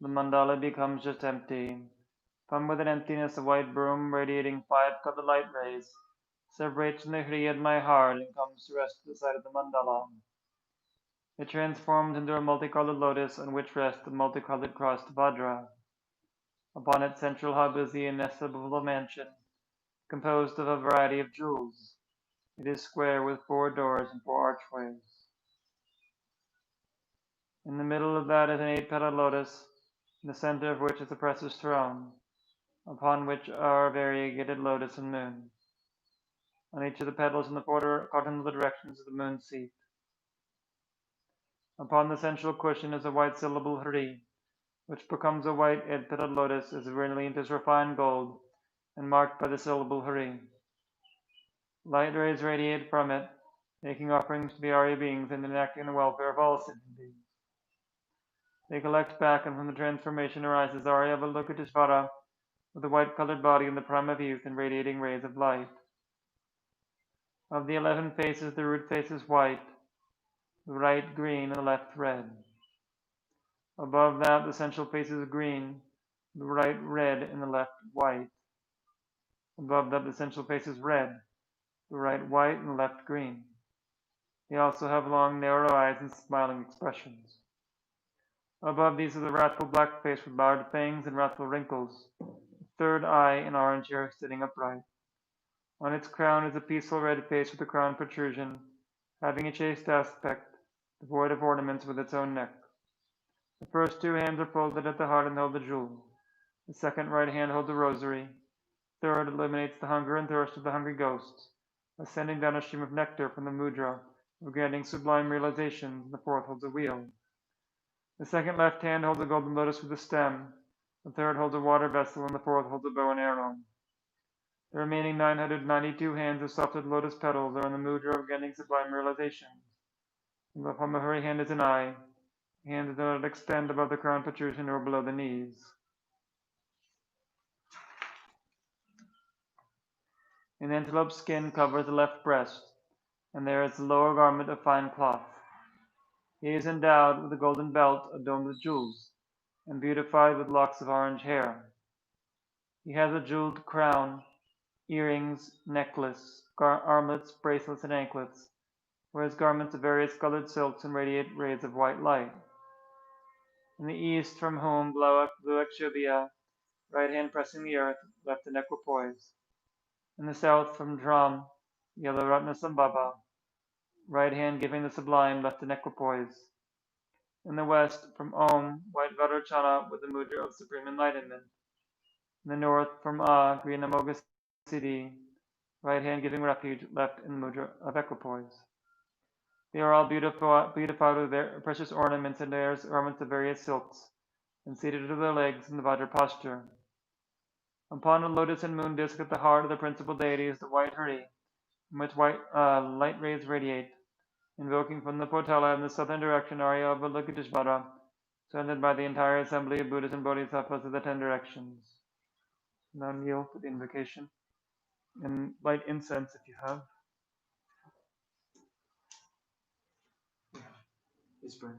The mandala becomes just empty. From within emptiness, a white broom radiating 5 colored light rays separates from the Hri at my heart and comes to rest at the side of the mandala. It transforms into a multicolored lotus on which rests the multicolored crossed Vajra. Upon its central hub is the inestimable mansion, composed of a variety of jewels. It is square with 4 doors and 4 archways. In the middle of that is an 8-petaled lotus, in the center of which is the presser's throne, upon which are variegated lotus and moon. On each of the petals in the 4 cardinal directions is the moon's seat. Upon the central cushion is a white syllable Hri, which becomes a white 8-petaled lotus as brilliant as refined gold and marked by the syllable Hri. Light rays radiate from it, making offerings to the Arya beings and enacting the welfare of all sentient beings. They collect back, and from the transformation arises Arya Avalokiteshvara with a white-colored body in the prime of youth and radiating rays of light. Of the 11 faces, the root face is white, the right green, and the left red. Above that, the central face is green, the right red, and the left white. Above that, the central face is red, the right white, and the left green. They also have long, narrow eyes and smiling expressions. Above these is the wrathful black face with barred fangs and wrathful wrinkles, a third eye and orange hair sitting upright. On its crown is a peaceful red face with a crown protrusion, having a chaste aspect, devoid of ornaments with its own neck. The first 2 hands are folded at the heart and hold the jewel. The second right hand holds a rosary. The third eliminates the hunger and thirst of the hungry ghosts, by sending down a stream of nectar from the mudra of granting sublime realizations, and the fourth holds a wheel. The second left hand holds a golden lotus with a stem, the third holds a water vessel, and the fourth holds a bow and arrow. The remaining 992 hands of softened lotus petals are in the mudra of granting sublime realizations. And upon the Hri hand is an eye. The hands do not extend above the crown protrusion or below the knees. An antelope skin covers the left breast. and there is a lower garment of fine cloth. He is endowed with a golden belt adorned with jewels, and beautified with locks of orange hair. He has a jeweled crown, earrings, necklace, armlets, bracelets, and anklets, wears garments of various colored silks and radiate rays of white light. In the east, from whom blue Akshobhya, right hand pressing the earth, left an equipoise. In the south, from Drum, yellow Ratnasambhava, right hand giving the sublime, left an equipoise. In the west, from Om, white Varochana with the mudra of supreme enlightenment. In the north, from green Amoghasiddhi, right hand giving refuge, left in the mudra of equipoise. They are all beautified with their precious ornaments and wears garments of various silks, and seated to their legs in the Vajra posture. Upon a lotus and moon disk at the heart of the principal deity is the white Hari, from which white light rays radiate, invoking from the Potala in the southern direction Arya Avalokiteshvara, surrounded by the entire assembly of Buddhas and Bodhisattvas of the 10 directions. Now kneel for the invocation and light incense if you have. Please burn.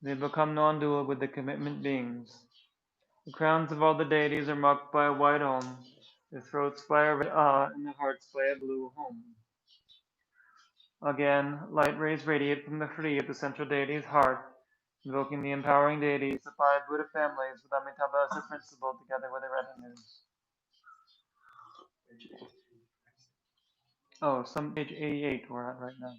They become non-dual with the commitment beings. The crowns of all the deities are marked by a white Om, their throats by a red and their hearts by a blue Hum. Again, light rays radiate from the Hri of the central deity's heart, invoking the empowering deities, the 5 Buddha families with Amitabha as the principal, together with their retinues. Oh, some page 88 we're at right now.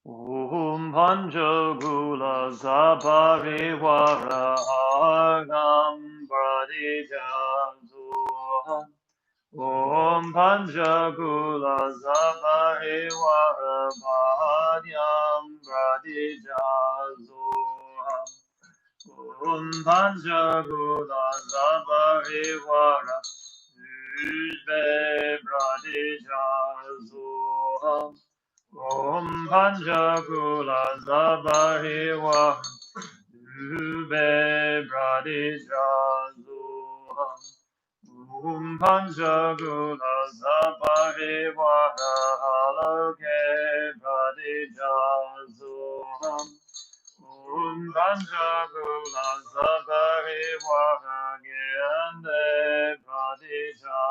Om Panchagula Saparivara Agam Pradijasuham Om Panchagula Saparivara Bhadyam Pradijasuham Om Panchagula Saparivara Vishve Pradijasuham Om Panchagula Sabariwa Ube Bradijazuham Om Panchagula Sabariwa Haloke Bradijazuham Om Panchagula Sabariwa Gyande Bradijazuham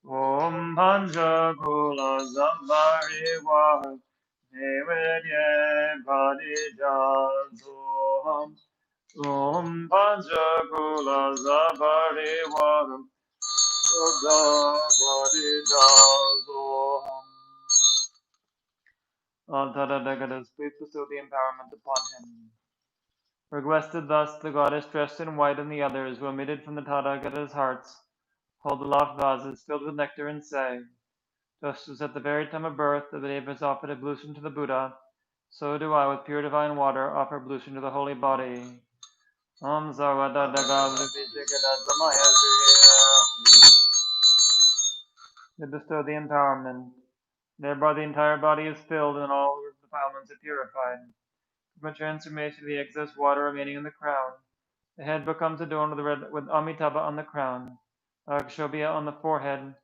Om Panchagula Sampariva Nevedye Padijazuham Om Panchagula Sampariva Sudha Padijazuham. All Tathagatas, please bestow the empowerment upon him. Requested thus, the goddess dressed in white and the others who emitted from the Tathagatas' hearts hold aloft vases filled with nectar and say, just as at the very time of birth the Devas offered ablution to the Buddha, so do I with pure divine water offer ablution to the holy body. Om They bestow the empowerment. Thereby the entire body is filled and all the defilements are purified. From a transformation of the excess water remaining in the crown, the head becomes adorned with Amitabha on the crown, Akshobhya on the forehead,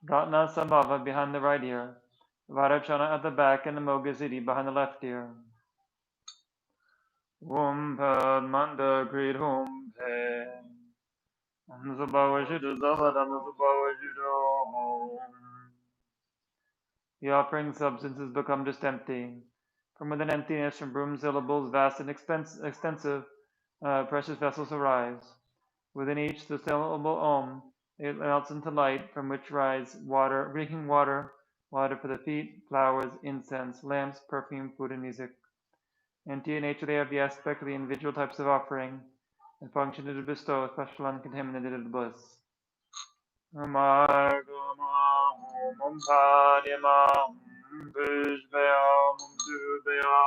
Ratna Sambhava behind the right ear, Varachana at the back, and the Mogasiddhi behind the left ear. Om Pad Manda Great Om Pad. Om Sabhava Shuddha Zavadam Sabhava Shuddha Om. The offering substances become just empty. From within emptiness, from broom syllables, vast and extensive, precious vessels arise. Within each, the syllable Om, it melts into light, from which rise water, drinking water, water for the feet, flowers, incense, lamps, perfume, food, and music. Empty in nature, they have the aspect of the individual types of offering, and function to bestow special uncontaminated bliss. Amargama Om Padima Om Pushpaya Om Dubaya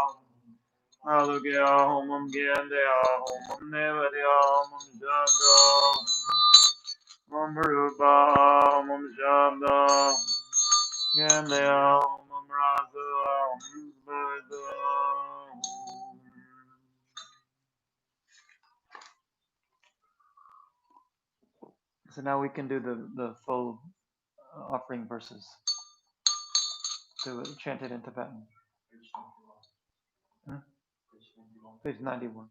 Alugya Om Gyandaya Om Nevadya Om Jabda Om Rupa Om Shabda Gyandaya Om Rasa Om Buddha. So now we can do the full offering verses to chant it in Tibetan. Page 91.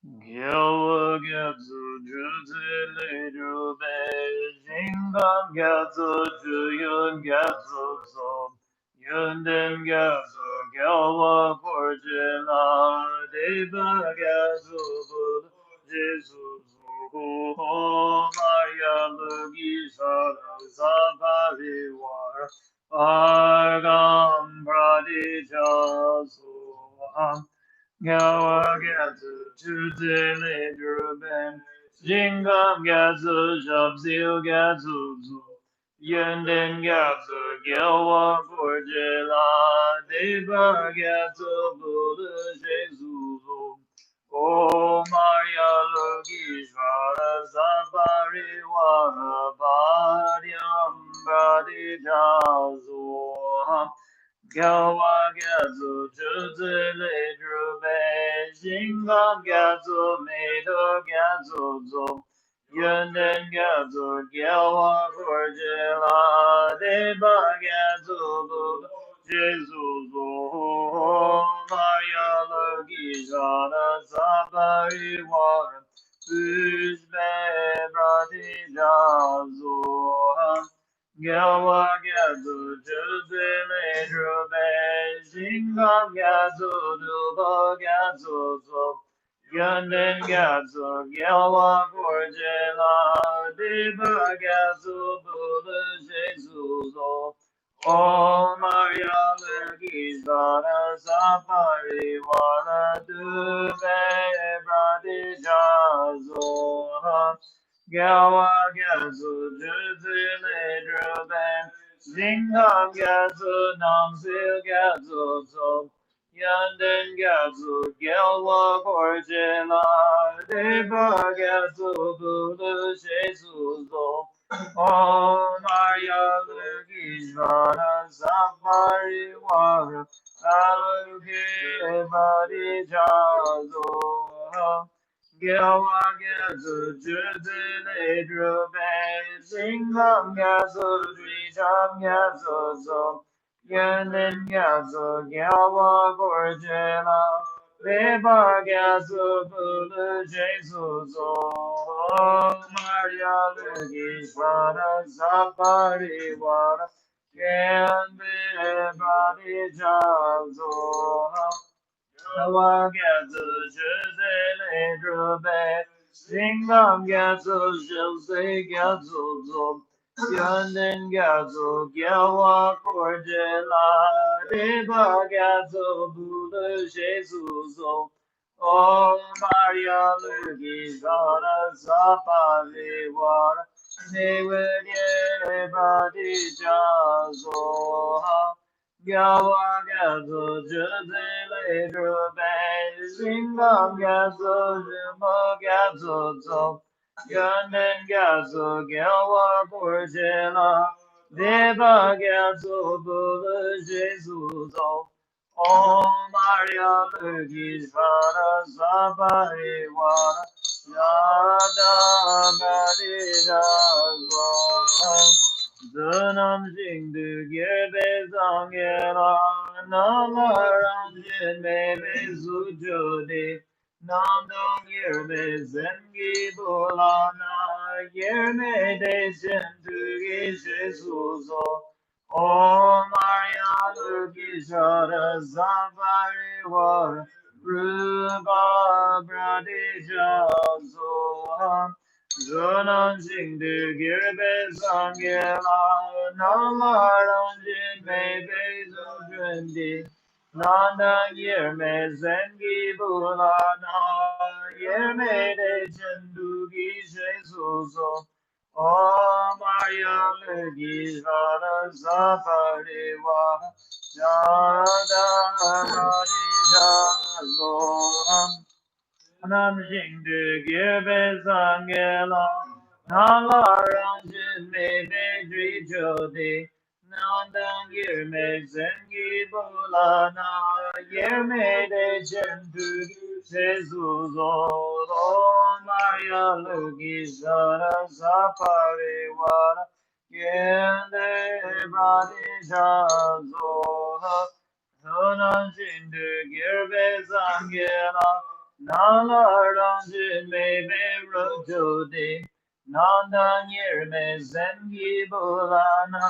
Gyawa gyatso jutse le drube, jingam gyatso juyun gyatso so, yunden gyatso gyawa porjela, deva gyatso buddha, jesu suho, maya lugi sara sabari war, argam pradija soham. Gawa Gatsu Chuzele Druben Jingam Gatsu Shabzil Gatsu Zu Yenden Gatsu Gyawa Gorjela Deva Gatsu Buddha Jesu O Maria Logi Shvara Safari Wara Bharyam Bhadi Jazoham Gyawa Gyatso Chutsu Le Drube Jingam Gyatso Medo Gyatso Zo Yunden Gyatso Gyawa Gorjela Deba Gyatso Buddha Jesu Zo Maya Logi Jana Safari Wara Pushbe Brati Jazo Gyawa Gyatso Chutsu Le Drube Jingam Gyatso Dubo Gyatso So Yunden Gyatso Gyawa Gorjela Deba Gyatso Buddha Jesu So Om Maria Legi Zara Safari Wara Dube Bradi Jazo Gyawa Gyatso Jutsu Le Druben Jingam Gyatso Namsil Gyatso So Yanden Gyatso Gyalwa Gorjela Deva Gyatso Buddha Jesu So Om Arya Lugishvara Safari Wara Aluke Badi Jazo Gyawa Gyatso Jutsu Le Drube Jingam Gyatso Drijam Gyatso So Yenden Gyatso Gyawa Gorjela Deva Gyatso Buddha Jesu So Maria Lugishvara Safari Wara Kende Badi Jazo Gyawa Gyatso Chutsu Le Drube Jingam Gyatso Shilse Gyatso Zo Yunden Gyatso Gyawa Gorjela Deva Gyatso Buddha Jesu So Om Maria Lugi Zara Safari Wara Nevedye Badi Jazo Gyawa Gyatso Chutsu Le Drube Jingam Gyatso Jumbo Gyatso Zo Yunden Gyatso Gyawa Gorjela Devagya Zobula Jesuzo, Om Maria Lugishvara Sabariwara, Yada Gadira Zom, Zunam Jingdu Gebe Zangela, Namaram Jinmebe Zujodi, Nandong Yerme Zengi Bulana, Yerme De Zendugi Jesuzo, Om Maria Lugishara Zavari Ruba Bradija Zoham, Zunam Jingdu Girbe Zangela, Namaram Jinmebe Zujudi, Nanda Yerme Zengi Bulana, Yerme De Chendugi Jesuzo, Om Maria Legishvara Zapariwa, Yada Radija Zoham, Nam Jingdu Girbe Zangela, Nalaram Jinme Vedri Jodi, Nandang Yerme Zengi Bulana, Yerme De Jendu Jesuzo, Maria Lugishara Zapariwara, Yende Bradija Zoha, Nunam Jindu Girbe Zangela, Nalaram Jinme Verojodi, Nandan Yerme Zengi Bulana,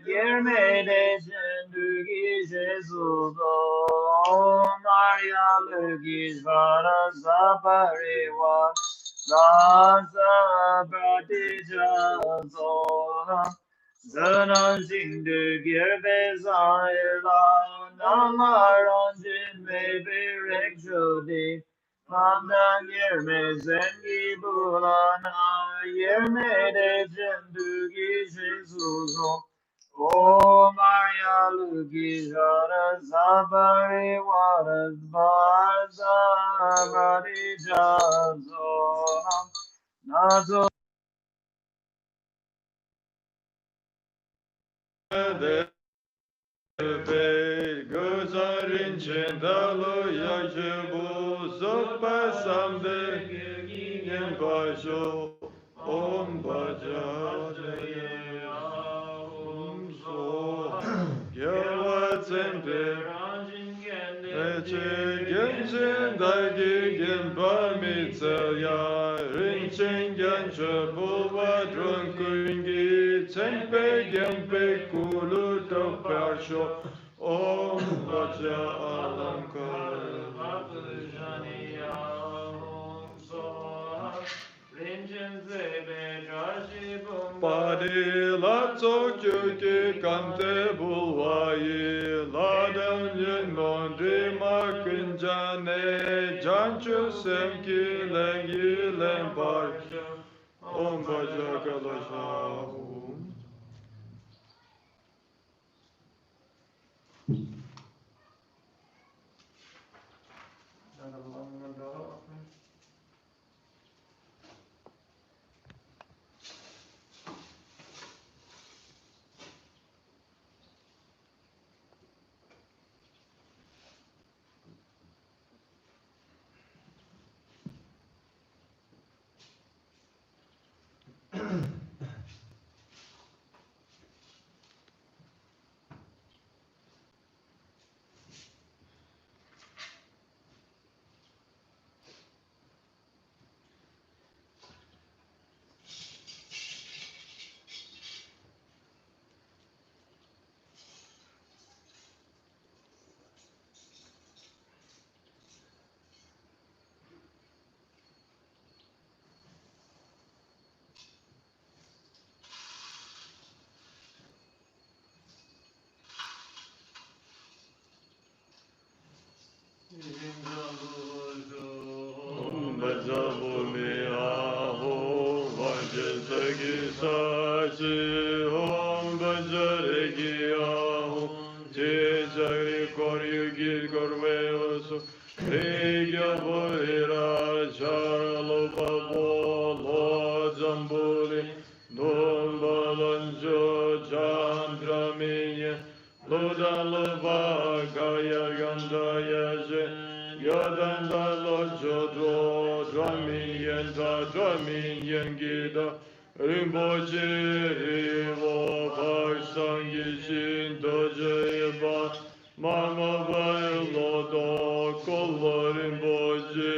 Yerme De Jendugi Jesuzo, Maria Lugishvara Zapariwa, Raza Pratija Zoha, Zanam Jingdu Girbe Zayla, Namaram Jinme Berek Mandan Yerme Zengi Bulana, Yerme De Jendugi Jesuzo, O Maria Lugishara Zabari Waras Baza Bari Jazo, Nazo Gözarin çendalı yaşıbu zoppa samde gilgin başo om bacaya om so gyava tsempe Eche genchen dagi gen pamitselya rinchen genche bulva drunkungi tsempe gempe kulu toparsho Om Vaja Alamkar Vapajaniya Om Soha Rinchen Zebe Jashi Padi Latso Kyuki Kante Bulwayi Ladam Yinmon Drima Kunjane Janchu Semki Lengi Lempar Om Vaja Kalasha Om Bajabumi aho vajasagi sachi om bajaregi aho chechari koryugi korve osu rigya bohira charlo pabo lo jambuli don balanjo Loda Lova Kaya Ganda Yaje Yadanda Lojodo Dramin Yenda Dramin Yengida Rimboche Rivo Bhaksangi Shintojeba Mama Bailodo Kolla Rimboche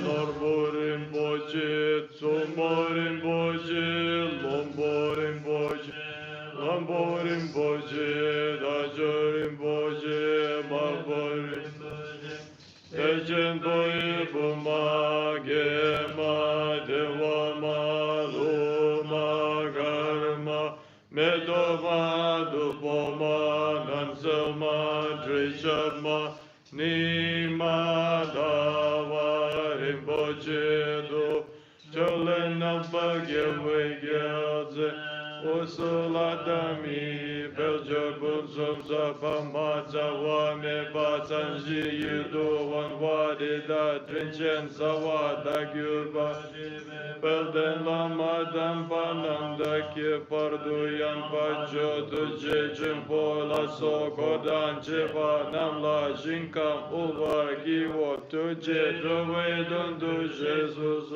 Norbo Rimboche Tsumo Rimboche Lombo Rimboche Lambo Rimboche Dajo Rimboche Mabo Rimboche Techen Boye Buma Gema Dewa Maluma Karma Medoma Dupoma Nanselma Drishama Nima Dawa Rimboche Do Cholena Bagyewe Gyalze Usuladami Beljabun Zumzapa Mazawa Me Batanji Yudu Wan Wadida Trinchen Zawada Gyurba Belden Lama Dampanam Daki Parduyan Bajo Tuje Jimpola Sokodan Cheva Namla Jinkam Uva Giwo Tuje Drove Dundu Jesus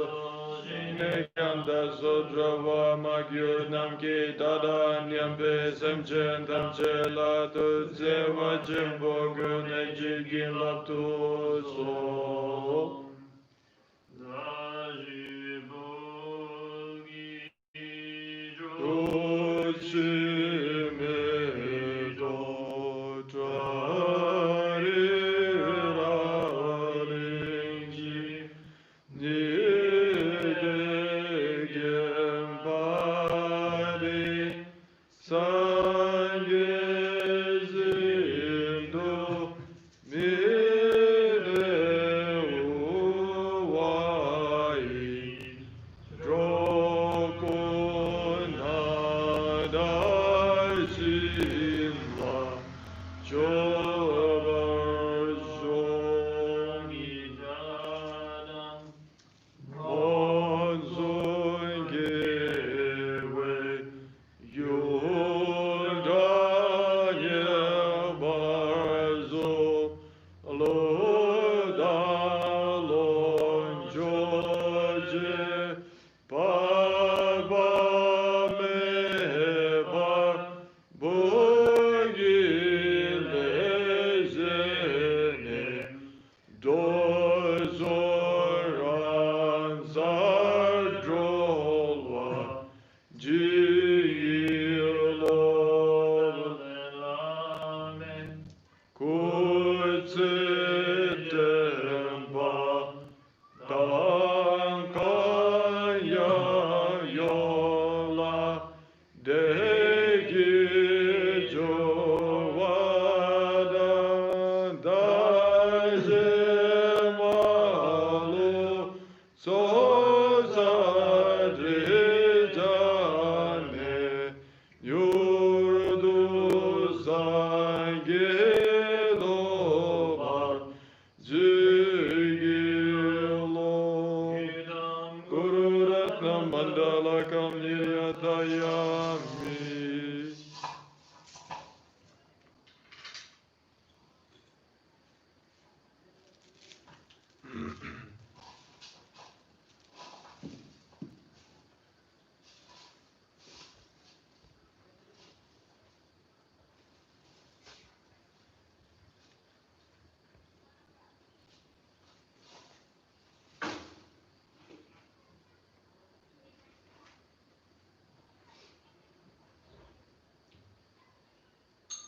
Nekanda Sodrava Magyur Namki Dada Nyambe Semchen Tamchela Tudzeva Jimbo Gunejigin Laptu So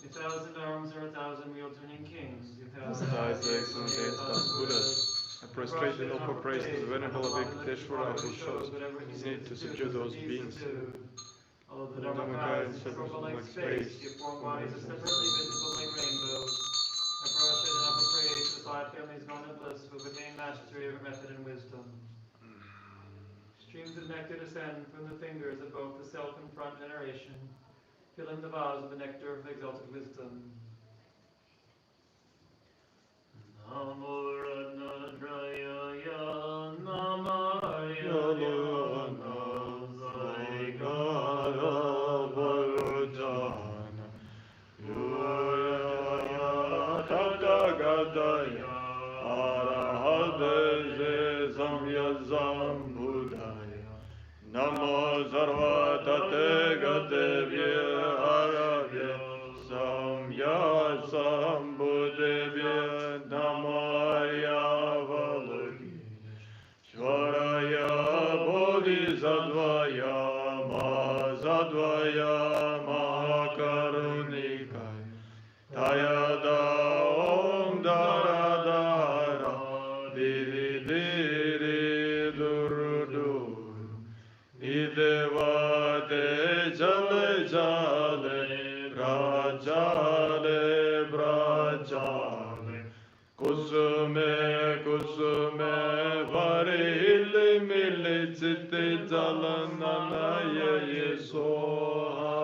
A thousand arms are a thousand wheel-turning kings. A Thousand eyes, the excellent days, thousand Buddhas. I prostrate in for praise to the venerable Venkateshwara who shows his need to subdue those beings. Although the Dharmakaya is separable like space, yet form-wise is separately visible like rainbows. I prostrate and offer praise to the five families known in bliss who have attained mastery of method and wisdom. Streams of nectar descend from the fingers of both the self and front generation, filling the vase with the nectar of exalted wisdom. Namah Tathagata Arahate Samyasambhudaya Namo Sarva Tathagate Arahate Samyasambhudaya Namo Aryavalokite Shvaraya Bodhisattvaya Mahasattvaya Mahakarunikaya Tayada Om Daradara Diri Diri Durudur Idevate Chale Chale Brachale Brachale Kusume Kusume Varili Mili Chitte Jalanana Yesoha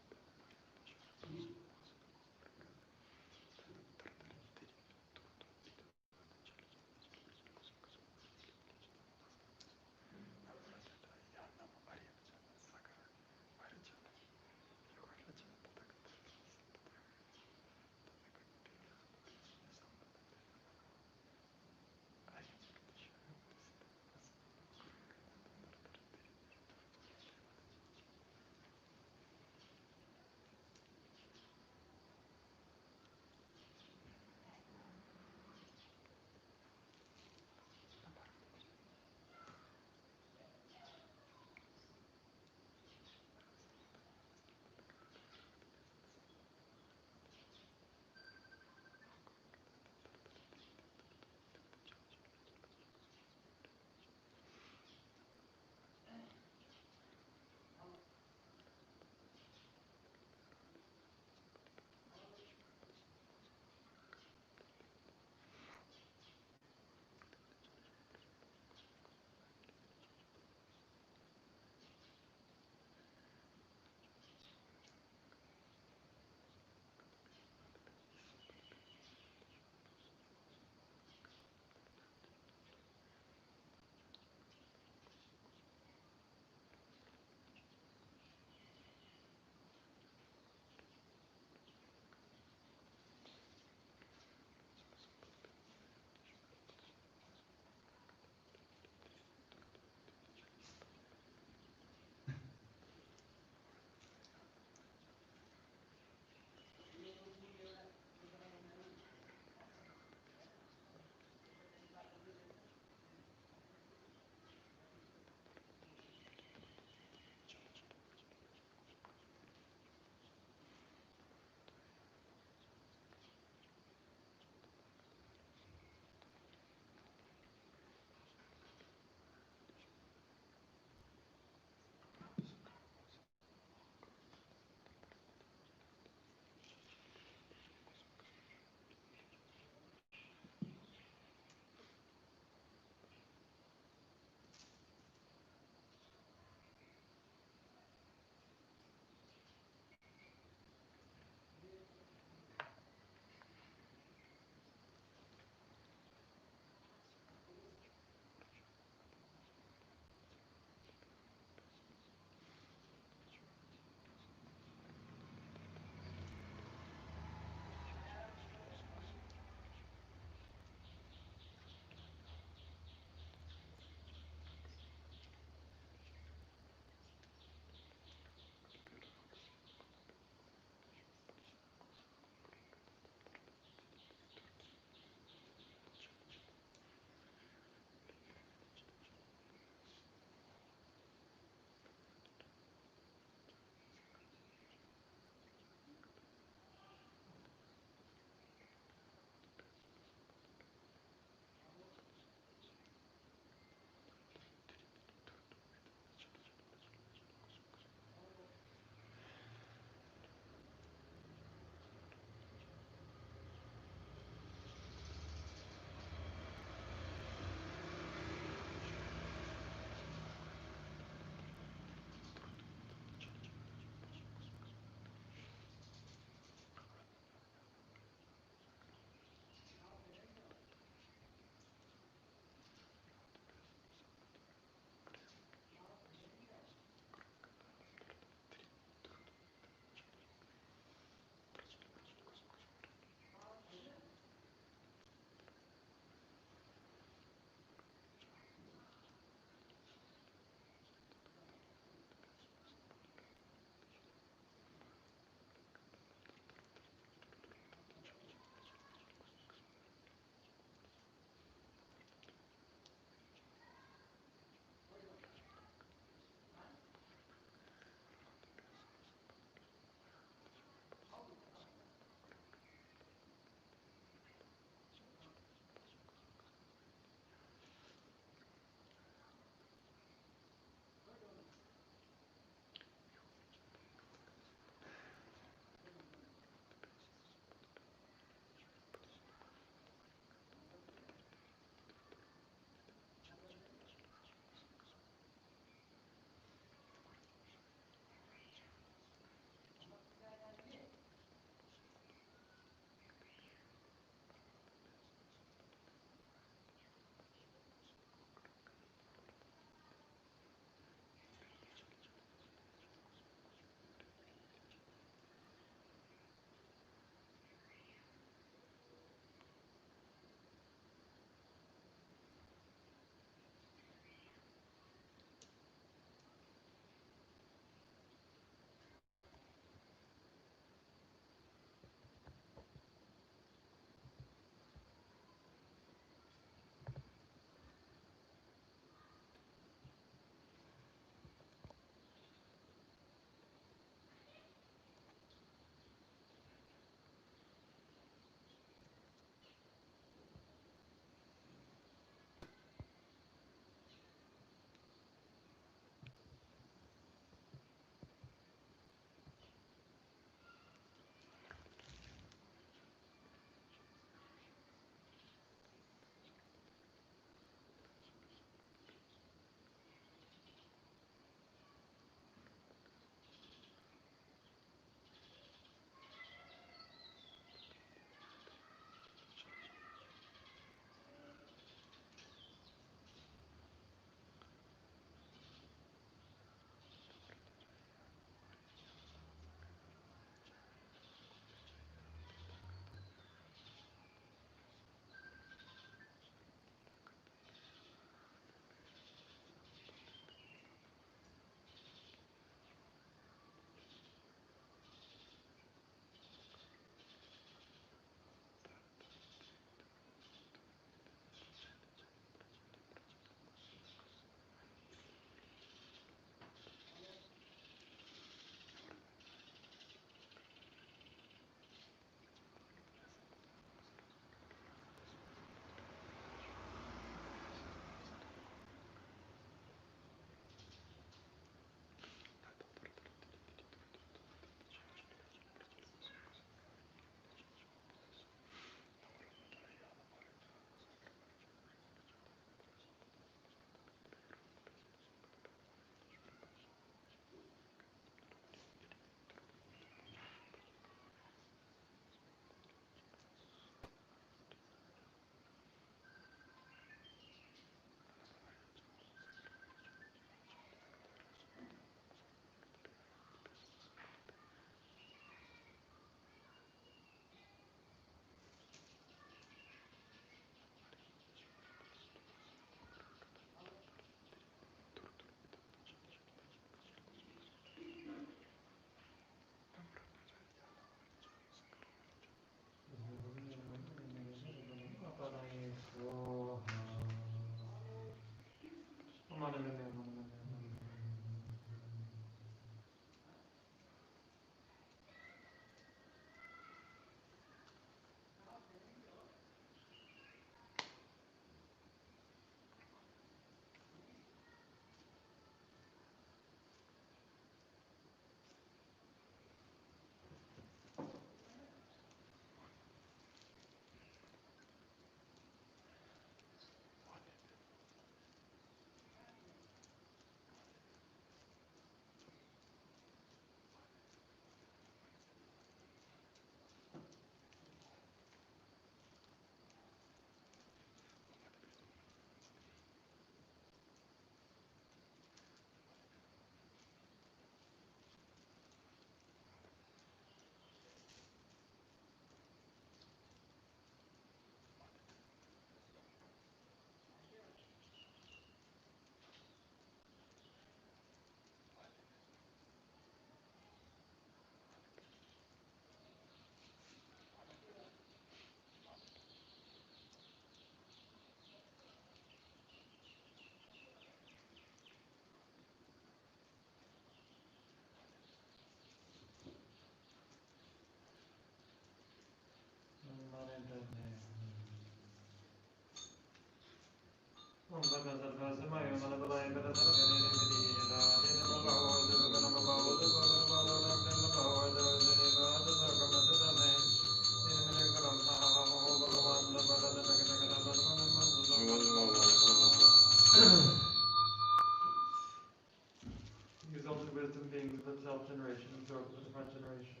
Exalted wisdom beings of self-generation, absorbed with divine generation.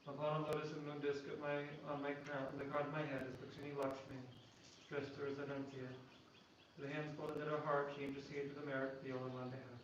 Upon a lotus of moon disk on my crown, the crown of my head is Lakshmi Lakshmi, dressed her as Anantia. With the hands folded at her heart, she intercedes with the merit of the only one to have.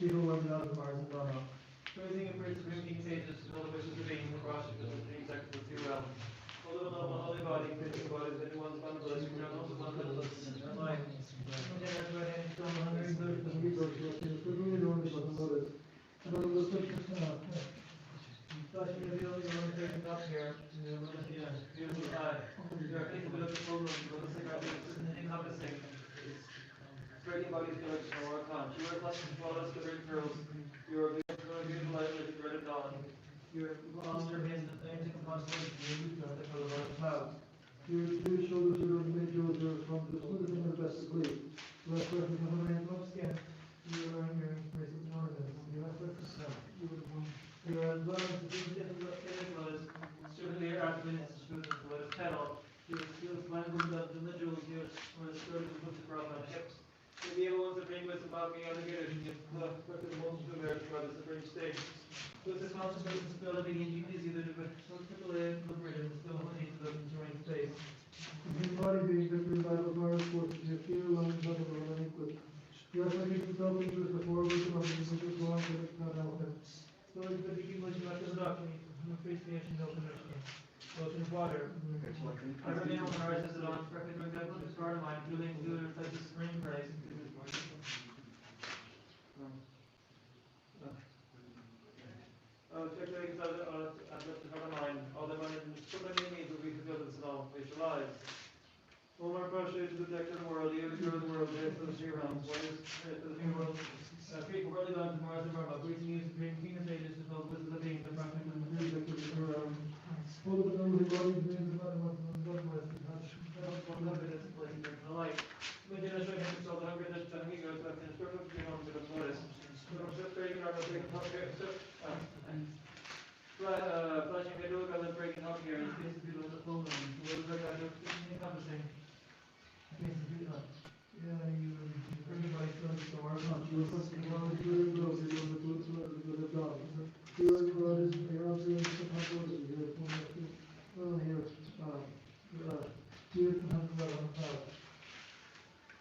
Praising and praise supreme King sages, all the wishes of being the cross of the dreams active of your realm. All the one holy body, praising the bodies of anyone's bundle, as we crown also bundle of sin and life. Beautiful eye. You are capable of the program, encompassing. Spreading bodies to like our account. You are blessed with flawless glittering pearls. You are beautiful light like the red of dawn. You are on your hands with anything constellation. You are the color of clouds. Your shoulders are made yours are from the smoothest and the best of sleep. Left foot is on the man's left skin. You are on your embraces and ornaments. Your left foot is snow. You are the one. You are loved to do the blood. Certainly your abdomen is smooth as the blood of cattle. You are skilled language of the jewels. You are the skirt of the cross on the hips. The evil ones that bring with about me alligators and give the record of most of their God is the bridge stage. With this concentration of stability and unity, either with triple A, liberated, and still honey to the terrain space. Your body being victory by the fire force, your fear, lungs, nothing of an equal. You are making yourself into the four weeks of the religious law and it's not out. So it's the beginning of the doctrine, no appreciation, no connection. Ocean of water. Every man when ours is on, perfect when God puts our mind, feeling good, like the spring price. Calculating I've left to have a mind, all the money so many needs will be fulfilled in small, visualize. All our pressure to protect the world, you to grow the world, there for the 3 rounds, what is for the new world? Speak worldly God to Mars and Burma, breathing you supreme king of ages, to know with the being, the prophet, and the true victor of the world. All of the numbers of bodies, names, and other ones, and God bless you. One hundred is a place to the light. Imagine a showing him so the hungry that the hungry goes back in the circle of the arms of the forest. So I'm just breaking our breaking up here. So, flashing the door and breaking up here. His face is beautiful as a full moon. The world of God is encompassing. His face is beautiful. Yeah, you everybody feels so hard. You were supposed to be one of the good girls, you're doing the good job. You are God is you're also in the possibility. You're here, here to have the power.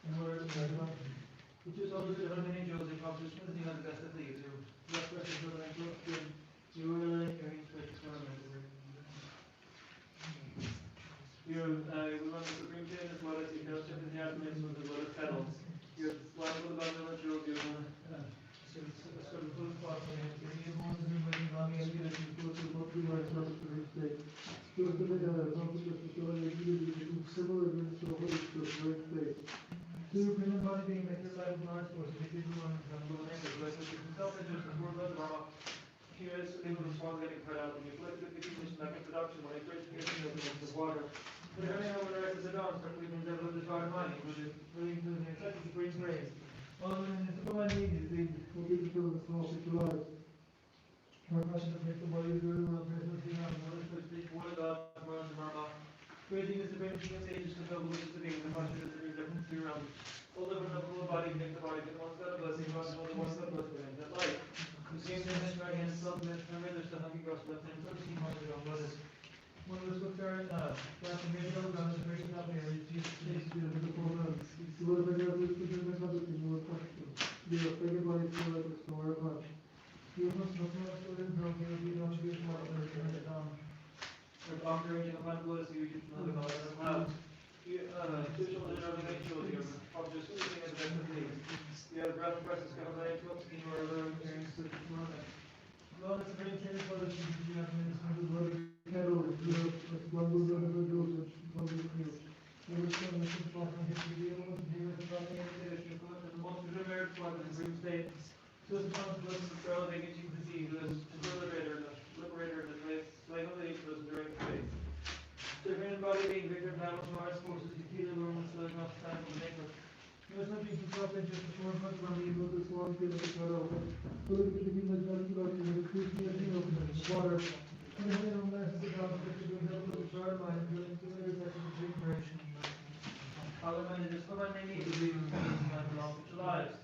And we're which is always the many angels in competition with the best of these. You left precious for the good. You were like your precious garment. You run the supreme chain as well as you know, in the abdomen with a lot of petals. You have one with about the jewels, you have sort of full spot for him. You have one who is on the idea that you go to what we were supposed to state. You have to make a conflict to show that you similar events to the Holy Spirit state. To bring the body being like your life of Mars force, if you do one from the language, like with himself and just before blood of Rama, here is the response getting cut out, and you flip the condition like a production when it breaks the water. But every now and then rises the dawn, certainly from the devil of the God Almighty, which is really including the effect of the green grace. All the men in the one need is the will be fulfilled in small sexual lives. more passion to make the body of the world, present thing out, and what is supposed to be for God, Mars and Rama. Praising the supreme king of sages, to know which is the being, the passion is the different two realms. All the wonderful body, make the body, but one's got a blessing, all the one's got a blessing, that light. The same thing as right hand, self-less, and there's the hungry gospel, left hand, 1300 on what is. One of the swift guard, flashing major on the gracious up here, Jesus stays to the full moon. You will bring up with the other thing, you will touch them. You will take it by the soul of the store of much. You must not know so then, no, you will be not to be smart, or turn it down. Or operating upon blood, so you should know the God of the clouds. You, two children are the main children, of just anything as best of things. You have breath of presence, God of the angels, and you are alone, carrying such a moment. Lord, it's a very intense for the people you have in this word. Cattle, you have one will run over those, one will clear. You were still in the football from history, the other one, here is the God of the leadership, and the most of the marriage one in the dream state. So it's upon the blessed girl, they get you to see, who is the liberator, of the slave of the age, was during the faith. Divine body being victor of battles, Mars forces, the key to the Roman, so there's not time for the maker. There was nothing to stop it, just a short but from the evil, this one, get the cut out. So look at the king of God, you have to increase the water. And then on last, the God of the help of the child mind, drilling to the section of dream creation. Our mind is for my name, to be my belong to lives.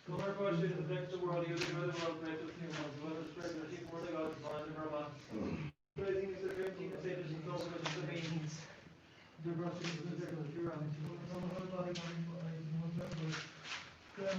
For our God should protect the world, you the world, great of humans, what is spread the chief word of God, mind and Brahma. Praising the supreme king of sages and souls, which is the means. The brushing is the pure realm. The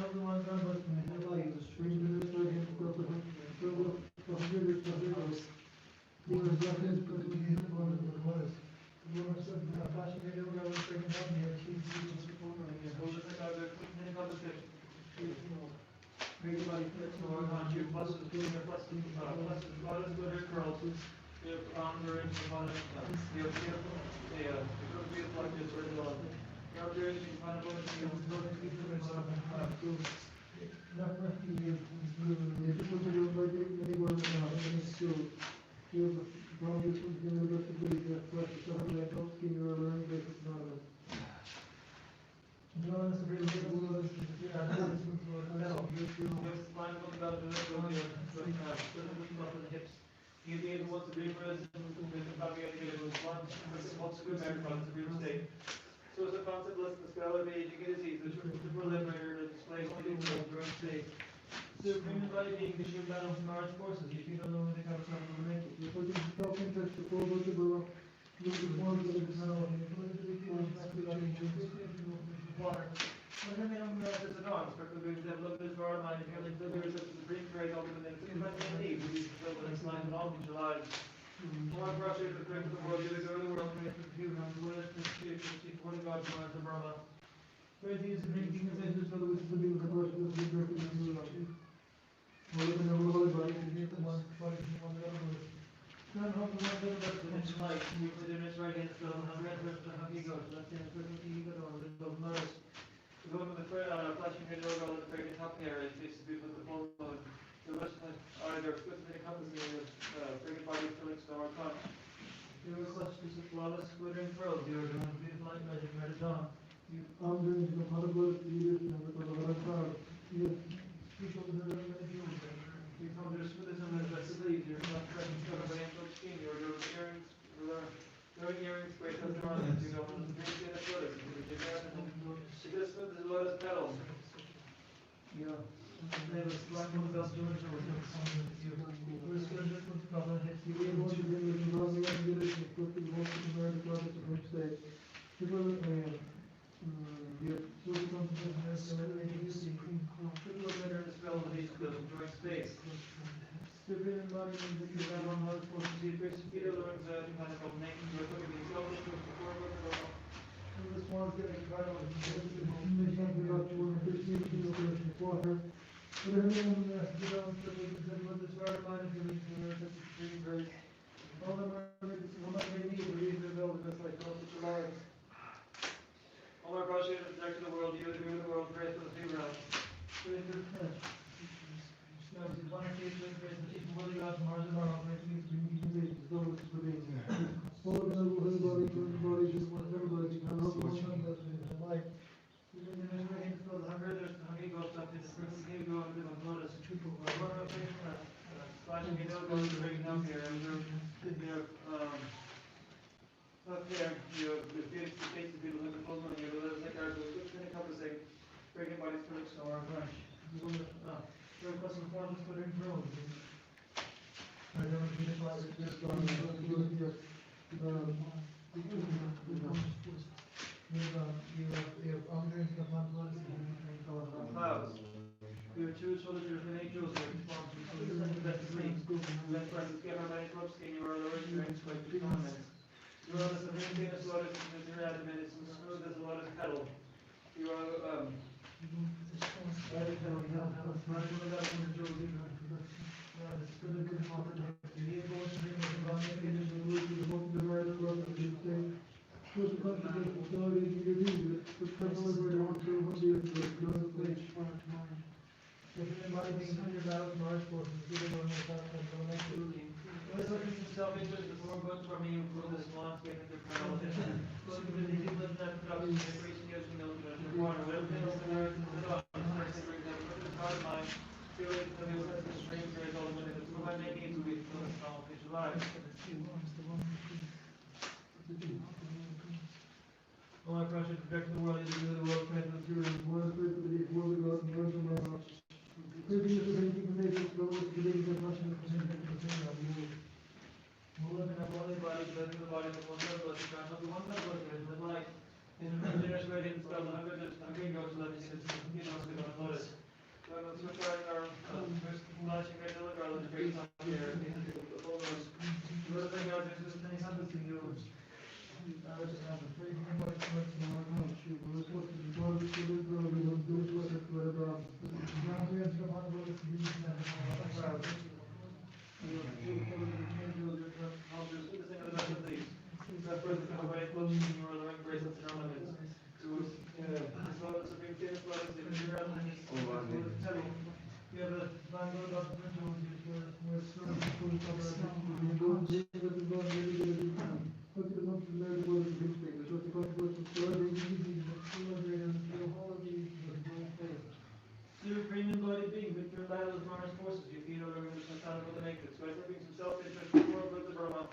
Supreme embodied being, Victor Laila's Mars forces, you feel over the Santana with the matrix, right? Having some self-interest, more with the Brahma.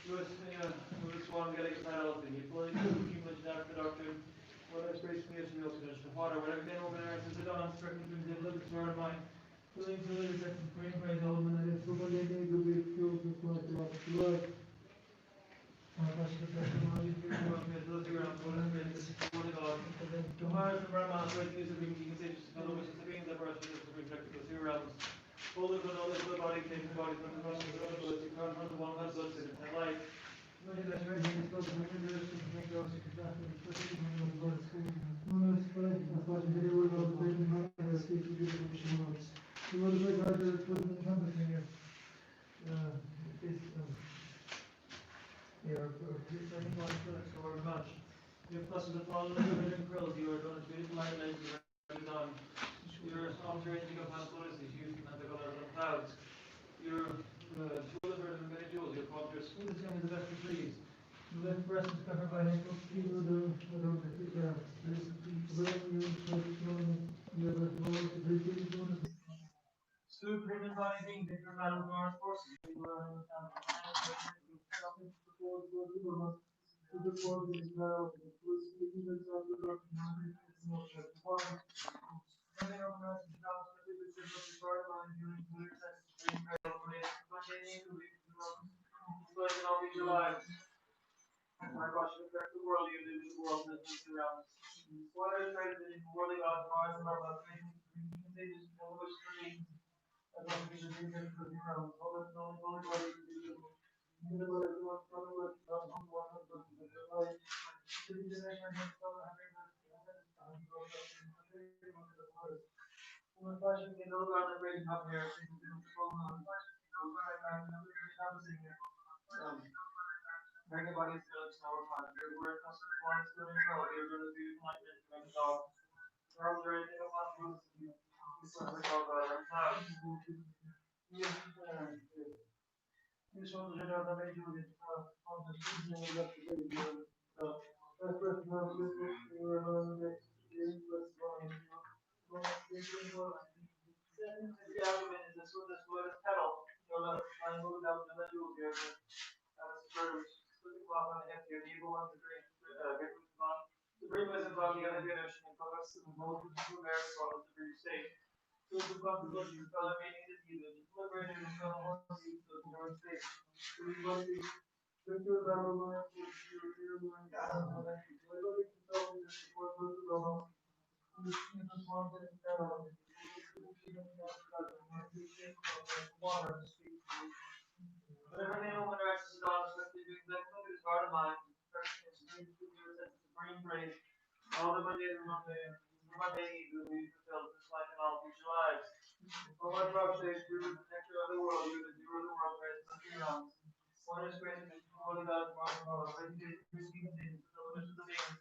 Lewis, Lewis Swan getting a title, and you fully accumulate after the doctrine. What is grace me as you also the water, whatever day over there, is the dawn, stricken from the living sword of mine. Filling to the sex and praying praise all the men, so when they need to be filled with life, love. Tomorrow, the Brahma, great news of being sages, fellow wishes of being the brush, the green track, the two realms. Holy good, all the body, came to body, from the cross of the other goods, you come from the one that goods in and life. Your plus of the fallen and curls, you are going to be light legs on. Your arms ranging up past what is used and the color of the clouds. Your jewel of earth and many jewels, your quadrus, smooth as young as the best of trees. The left breast is covered by an ankle, Supreme embodied being, Victor Battle Mars forces, you are my gosh, look at the world you live in, the world that lives around us. What are the president, worldly God, Mars, and our contagious, all which remain, as long as the dream that goes around, all the only body to be livable. You know what everyone from the world, not one, but the life. To be the nation against all the hundred, when fashion can no longer break up here, things will be full on. Everybody's going to our time. We're custom clients doing well. You're going to be like this, like dog. Girls are anything about boots. This is like all the time. This one is another major on the season of the baby. That's what the argument is as soon as we're pedal, you're not trying to go down the middle here. That's true. Putting off on the head here, the evil one's a great one. The brain was involved, the other generation, and products of the mold of the America, the very state. So the possibility of elevating the either liberated and fellow ones use of the North State. So we want to secure the Roman, whatever they know when they're access to God, especially doing that, look at his heart of mine, supreme grace, all the Monday and Monday will be fulfilled, just like in all future lives. For what Rob says, you are the protector of the world, you are the doer of the world, grace and realms. One is grace and holy God, Father, praise you, receive things, the limits of the beings.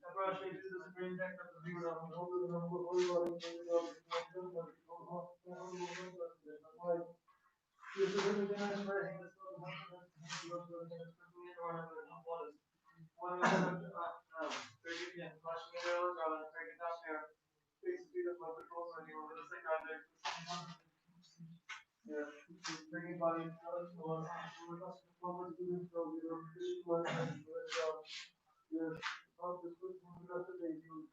And Rob says, you the supreme protector of the world, and holy God, holy God, holy God, you are the living and praising the Son of God, one is again, flashing the arrow, God, and breaking down here. Face the feet of my people, and you will say, God, there. Yeah, bringing body and blood, Lord, we're not supposed to do so, we are pretty much, yes, about this week, we got the day, you,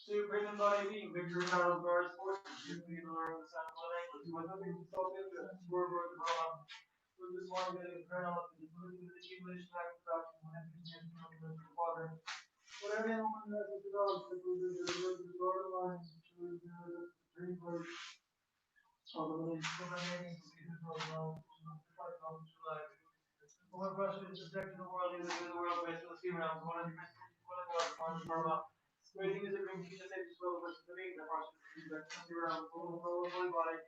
Supreme embodied being, victory in our God's forces, you can learn the sound of language. You want to be so good, word of God. We're just one getting eternal, the English back to doctrine, and the water. Whatever anyone has to develop, the Lord of mine, One question is protecting the world, even in the world based on the sea realms. One of the great thing is that brings peace and safety to the world versus the being the question is protecting the sea realms. All the holy body,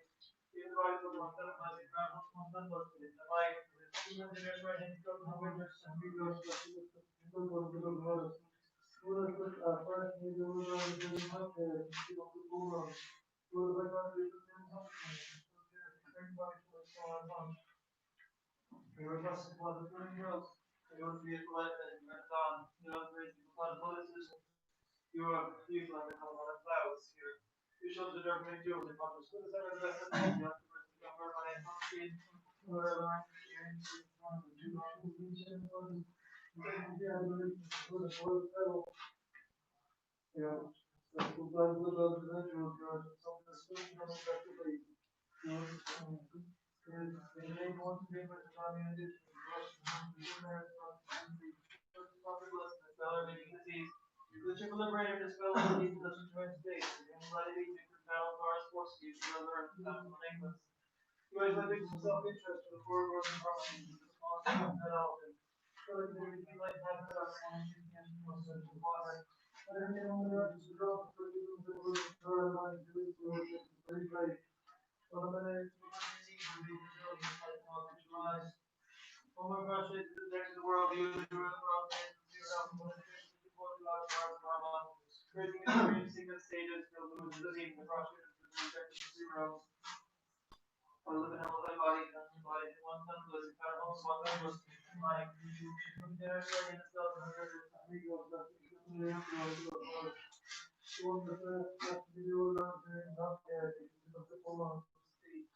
even the body of the one that applies to ground, one that looks at it. The light, human in their right hand, go to the witness, and we go to the world. First, you do the health care, you go to the world. You go to the country, you do the health care. Everybody to the far we were blessed by the good girls. They were to be light and you went on. You know, great people find lotuses. You are beautiful like the color of clouds here. You showed the dark many jewels in contrast. What is that as best as you have to rest the younger by a country. Where I am one of the two vision for the yeah. So sometimes the love is natural, sometimes it's not exactly. They want to be able to come in and the triple liberator dispel the need for the joint space. Anybody you can battle cars, force you to learn to come from England. You always have big self-interest for the forward and harmony with the small that often. So if there is like that, that's one you can process the water. But if you don't know to drop for you, the word for like this, very great. Well, I'm gonna see the video like visualize. Oh my gosh, it's the next the world, you the world, zero out, before the last part of our month. Creating sickness stages, the lose the name, the process, the rejected zero. Or live in a body, and body, one time was kind of also one time was like, there's like in itself, and there's a video of that, one the first video around there, not there, because the full on.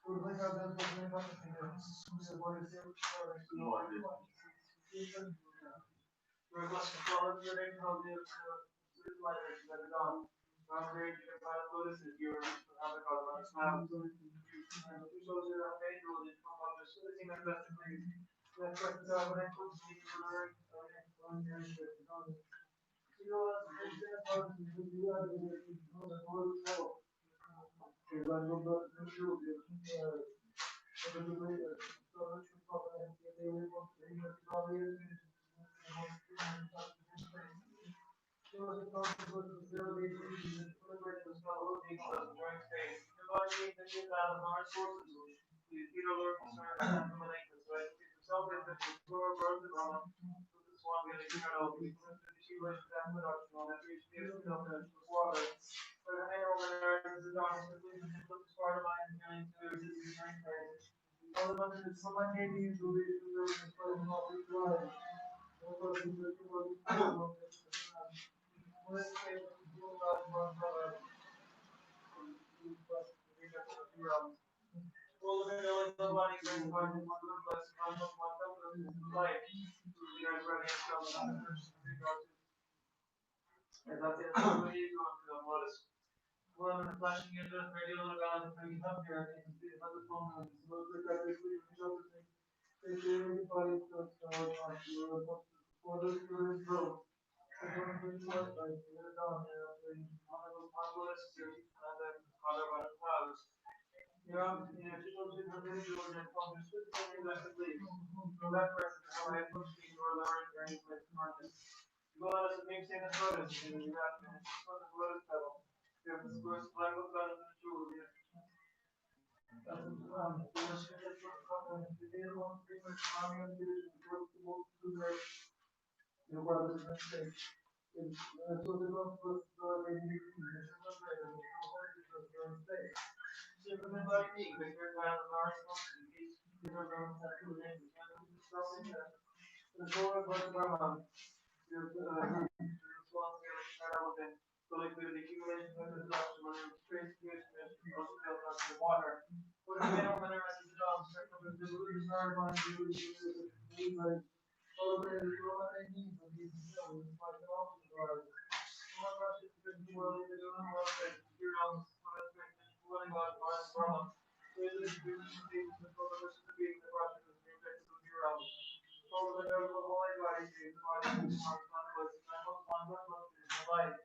So like how that's what we're talking about. So what is it? We're going to follow the right how they like that is on. Now great you can find notice if you're have a call on Snap. Two shows are on page roll it from on the thing that best to bring. That's what the when I put the learn on your interest. You know what? It's that part of the do that is the whole level. Because I know that the show is the way so much problem and they will want to bring the problem there was a consequence of zero days and celebrated the spell of being during space. The body needs to get out of our sources. Please get alert concern and eliminate right? It's yourself is the core birth and run. This is one getting cut off. We put the she was that production on that reach the water. But an arrow there is the dark simply to put the part of my and to resist during space. All the ones that someone gave me to be to the part of my life. All the ones that you were Woman flashing into the radio around and bringing up here and see another phone. So look at this, we show the thing. They do everybody to for this good growth. I don't think what like get it on there. One of those populous and then other one of clouds. Yeah, people do the video and from the system that could leave. So that person how I push me or the right range with market. You go as a big thing of photos and you have to put the photos pedal. You have the square flag of gun and the jewel here. That's the data one pretty much army and division work to move to their rather than say. So they don't put they need to use it as a because they're in space. So everybody needs to get around the Mars in case you don't know that two names. The Choe was Brahman. Your response relevant. So like the accumulation of the dust when it's trace also built up the water. What if they don't when the rest of the dogs start to do the start on you like all the what they need to be still it's like all the guards. Oh my gosh, it's good to world in the world that you're on what about Mars Brahman. There's a good thing to follow the being the Russian is the effects of your own. So the holy body is the body of the Mars was one life.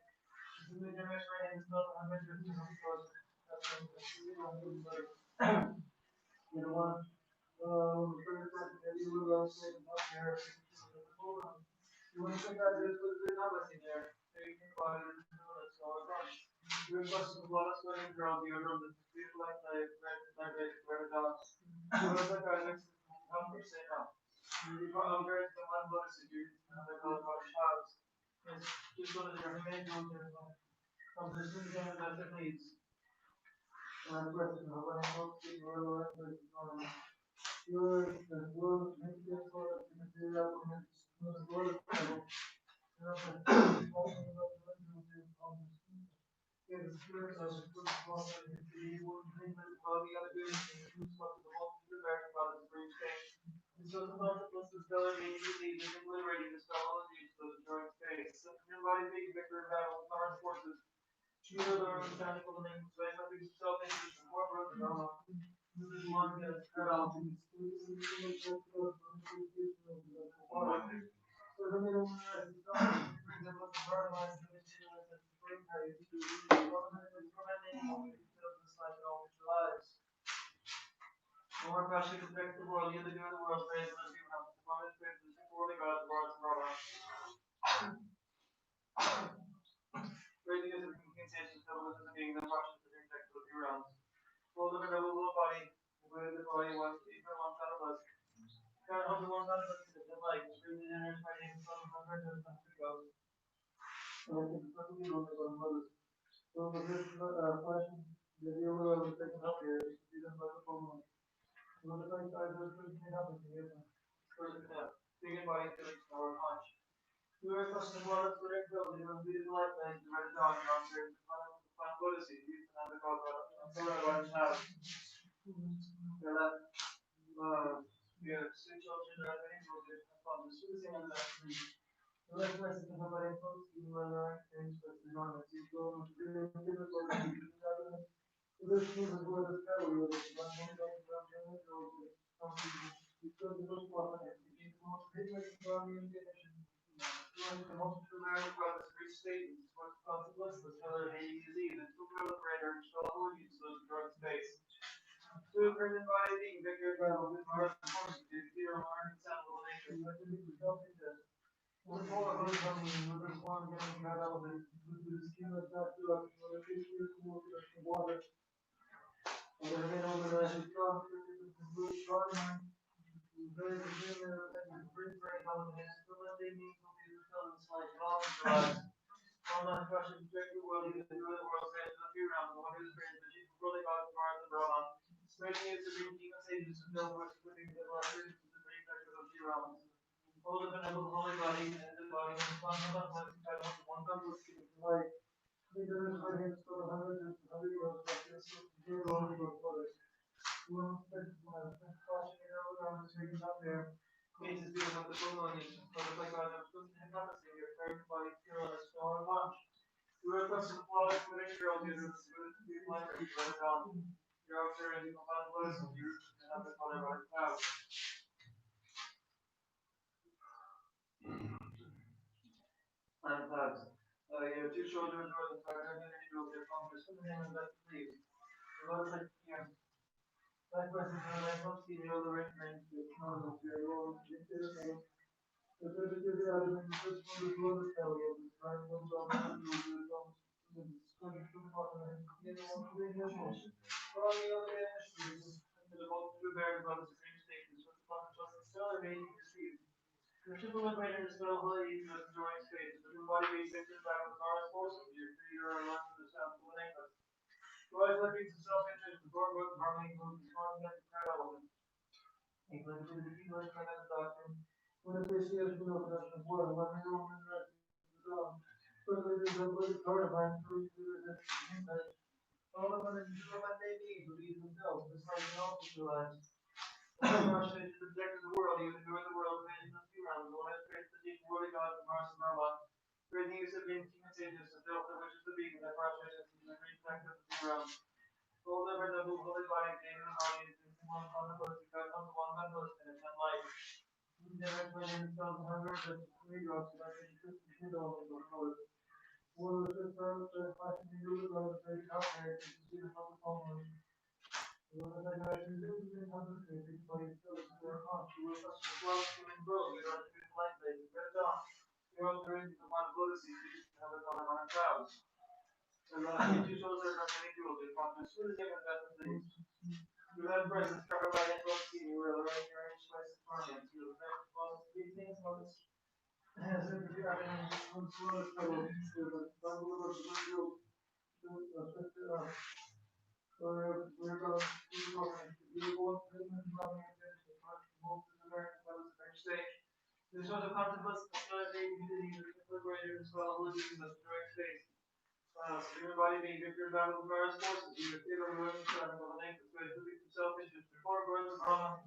Everybody being victor in battle with Mara's forces, you would feel the Roman sun of the necklace, but who beat himself into the four birds of Brahma,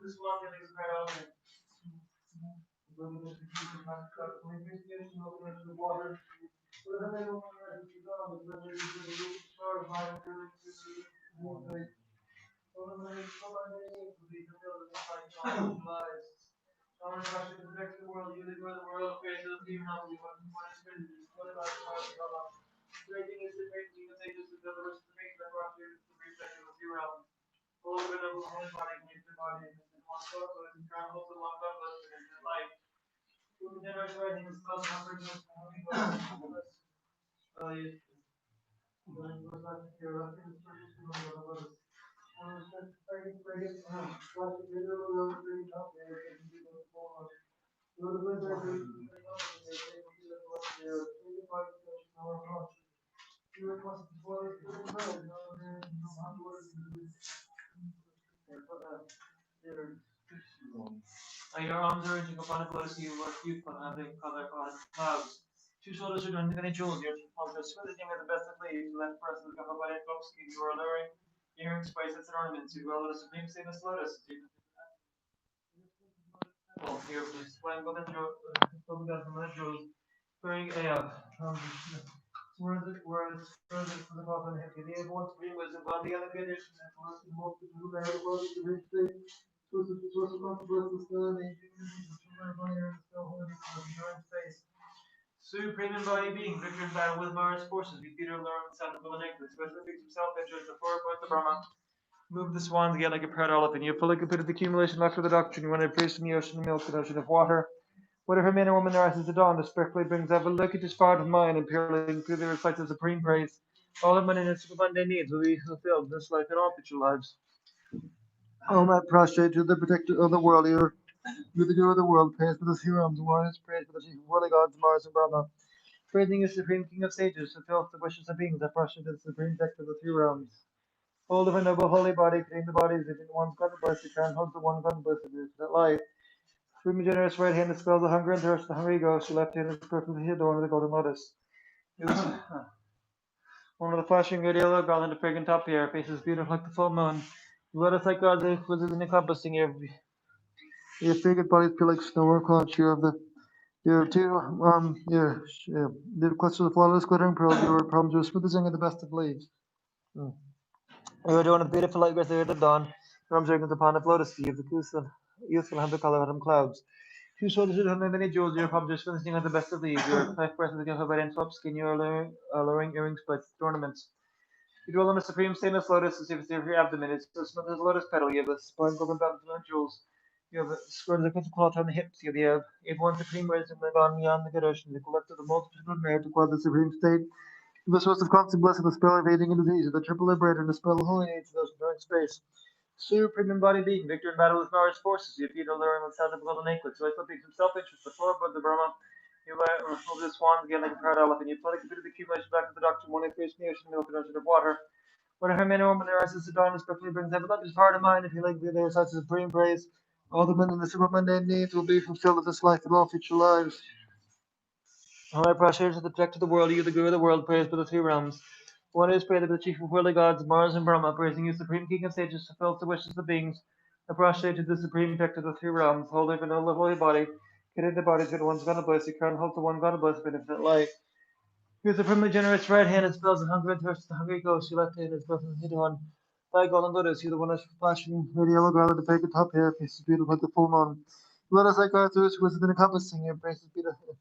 this one getting spread out there. Water. Your arms are reaching upon a close to you, what you put having color on clouds. Two shoulders are doing many jewels, your palms switching at the best of leaves, left breast of the cup of body clocks, you are alluring, earrings, bracelets, and ornaments, you dwell with a supreme stainless lotus. Here, please, flying both the jewels, wearing a words further to the coffin, if you need one supreme wisdom, bond the other condition, and most of the matter of the rich state. Supreme embodied being, victor in battle with Mara's forces, we Peter learn the sound of the necklace, Wesley fix himself, enters the four points of Brahma. Move the swans again like a proud elephant. You have fully completed the accumulation left for the doctrine. You want to place in the ocean of milk, the ocean of water. Whatever man or woman rises the dawn, respectfully brings up a look at his heart of mine, and purely reflects the supreme praise. All of mine and mundane needs will be fulfilled this life and all future lives. O my prostrate to the protector of the world, you the guru of the world, praise for the heroes, warriors, praise for the chief of holy gods, Mars and Brahma. Praising you, supreme king of sages, fulfills the wishes of beings, I prostrate to the supreme text of the three realms. Hold of a noble holy body, creating the bodies of one's God bless, you can hug the one God bless of that life. Through my generous right hand dispels the hunger and thirst, the hungry ghost, your left hand is perfectly adorned with the golden lotus. One of the flashing red yellow garland of fragrant top hair, faces beautiful like the full moon. Lotus like God's exquisite and encompassing Your figured bodies pure like snow or clouds, you have your two the clusters of flawless glittering pearls, your problems are smooth as the best of leaves. You are adorned with beautiful light grace of dawn. Your arms are upon a lotus sea of the youthful have the color of autumn clouds. Two shoulders with many jewels, your palms are splendid the best of leaves. Your life breath of the gift of and top skin, your alluring earrings, splits, ornaments. You dwell on a supreme stainless lotus as if it's your abdomen. It's so smooth as a lotus petal. You have a spine golden belt of jewels. You have a skirt of the cloth on the hips. You have one supreme wisdom gone beyond the good ocean. The collector of the multitude of merit to quell the supreme state. The source of constant blessing, the spell evading and disease, the triple liberator, and the spell of holy needs, those enduring space. Supreme embodied being, victor in battle with Mara's forces. You appear to lure with sound of the golden necklace. So I still some self-interest before, but the Brahma. You over the swans again like a proud elephant. You fully completed the accumulation back to the doctrine. One increase in the ocean, milk and ocean of water. Whatever man or woman there rises to dawn, respectfully brings heaven up his heart and mind. If you like, there such as supreme praise. All the men in the super mundane needs will be fulfilled in this life and all future lives. All I prostrate to the protector of the world, you the guru of the world, praised by the three realms. One is praised by the chief of worldly gods, Mars and Brahma, praising you, supreme king of sages, fulfills the wishes of the beings. I prostrate to the supreme protector of the three realms, holding for no holy body, created the bodies of the one's God of bliss, you crown holds the one God of bliss of infinite life. Your supremely generous right hand and spells the hunger and thirst of the hungry ghost, your left hand is perfectly adorned by golden lotus, you the one who's flashing red yellow garland, the fake top hair, faces beautiful like the full moon. Let us like Arthur's who is within encompassing your praises beautiful.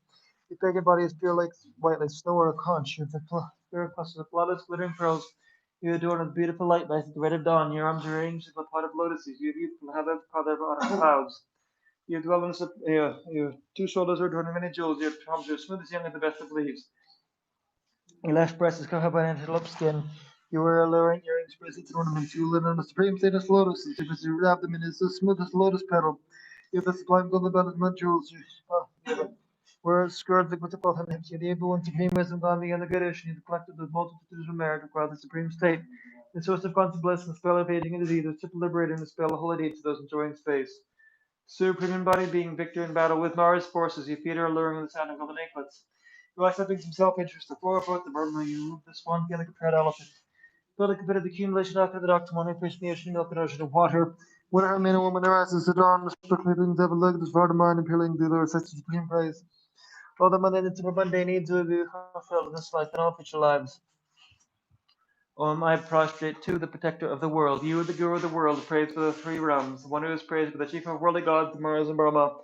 Your fragrant body is pure like white like snow or a conch. You have the pure clusters of flawless glittering pearls. You adorn with beautiful light lights at the red of dawn. Your arms are arranged like a pot of lotuses. You have youthful habits, color of autumn clouds. You dwell in your two shoulders are adorned with many jewels. Your palms are smooth as young and the best of leaves. Your lash breast is covered by an antelope skin. You wear alluring earrings, bracelets, and ornaments. You live on the supreme status lotus. Your abdomen is the smoothest lotus petal. You have the sublime golden belt and jewels. You wear skirts like with the cloth on the hips. You have the able one supreme wisdom gone beyond the Gadish. You have collected the multitudes of merit required the supreme state. The source of constant bliss and the spell of aging and disease. The triple liberator and the spell of holy deeds to those enjoying space. Supreme embodied being, victor in battle with Mara's forces, you feed her alluring with the sound of golden anklets. You ask nothing some self-interest, the four foot, the Burma, you move the swan, like a proud elephant. Feel like a bit of the accumulation after the doctor, one fish in the ocean, milk and ocean of water. When her man and woman arises at dawn, strictly things have a leg, this far to mind, appealing to their such supreme praise. All the mundane and super mundane needs will be fulfilled in this life and all future lives. I prostrate to the protector of the world. You are the guru of the world, praised for the three realms. The one who is praised by the chief of worldly gods, the Maras and Brahma.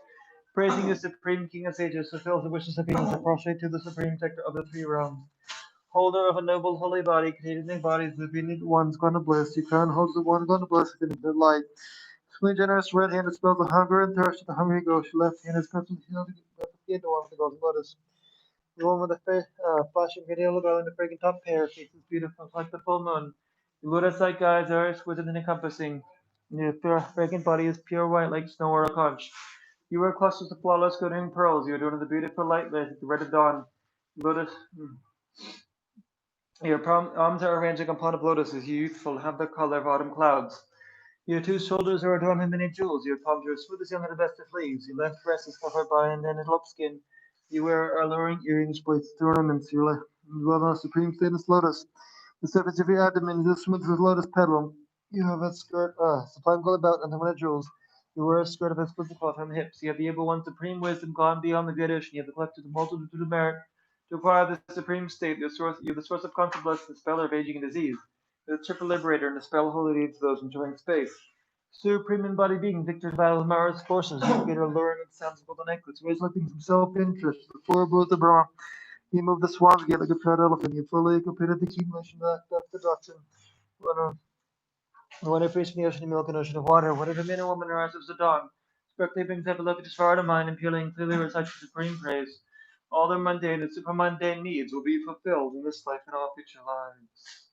Praising the supreme king of sages, fulfills the wishes of beings, and prostrate to the supreme protector of the three realms. Holder of a noble holy body, containing the bodies of the obedient ones gone to bliss. Your crown holds the one gone to bliss in the light. Sweet generous right hand dispels the hunger and thirst of the hungry ghost. Your left hand is perfectly healed the one with the golden lotus. The one with the flashing yellow bell and the fragrant top pair, faces beautiful like the full moon. Your lotus-like eyes are exquisite and encompassing. Your fragrant body is pure white like snow or a conch. You wear clusters of flawless glittering pearls. You adorn the beautiful light like the red of dawn. Lotus. Your arms are arranged like a pot of lotuses. You youthful, have the color of autumn clouds. Your two shoulders are adorned with many jewels. Your palms are smooth as young and the best of leaves. Your left breast is covered by an antelope skin. You wear alluring earrings, bracelets, and ornaments. Your left dwell on a supreme stainless lotus. The surface of your abdomen is as smooth as a lotus petal. You have a skirt, sublime gold belt and the jewels. You wear a skirt of exquisite cloth on the hips. You have the able one supreme wisdom gone beyond the great ocean. You have the collected the multitude of merit to acquire the supreme state. You're the source of constant bliss, the speller of aging and disease. You're the triple liberator and the spell of holy deeds to those enjoying space. Supreme embodied being, victor in battle with Mara's forces, navigator alluring with the sounds of golden anklets, always looking from self-interest, before both the Brahma. You move the swans gate like a proud elephant. You fully completed the accumulation of the doctrine. When I fish in the ocean of milk and ocean of water, whatever man or woman arises at dawn, strictly brings up a look at his far to mind and purely clearly recites supreme praise. All their mundane and super mundane needs will be fulfilled in this life and all future lives.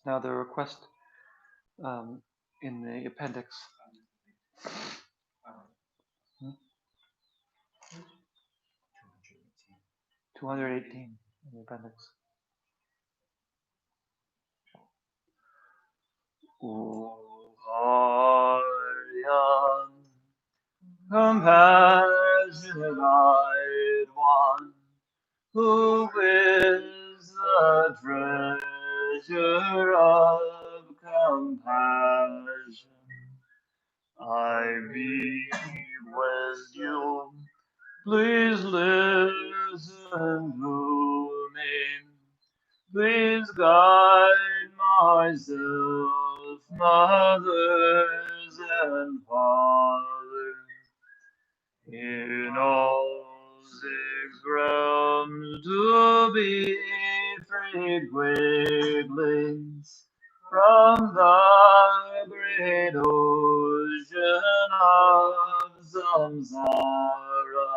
Now the request in the appendix. 218 in the appendix. Aryan, compassionate eyed one, who is the treasure of compassion. I bequest you, please listen to me. Please guide myself, mothers and fathers, in all 6 realms to be freed weaklings from the great ocean of samsara.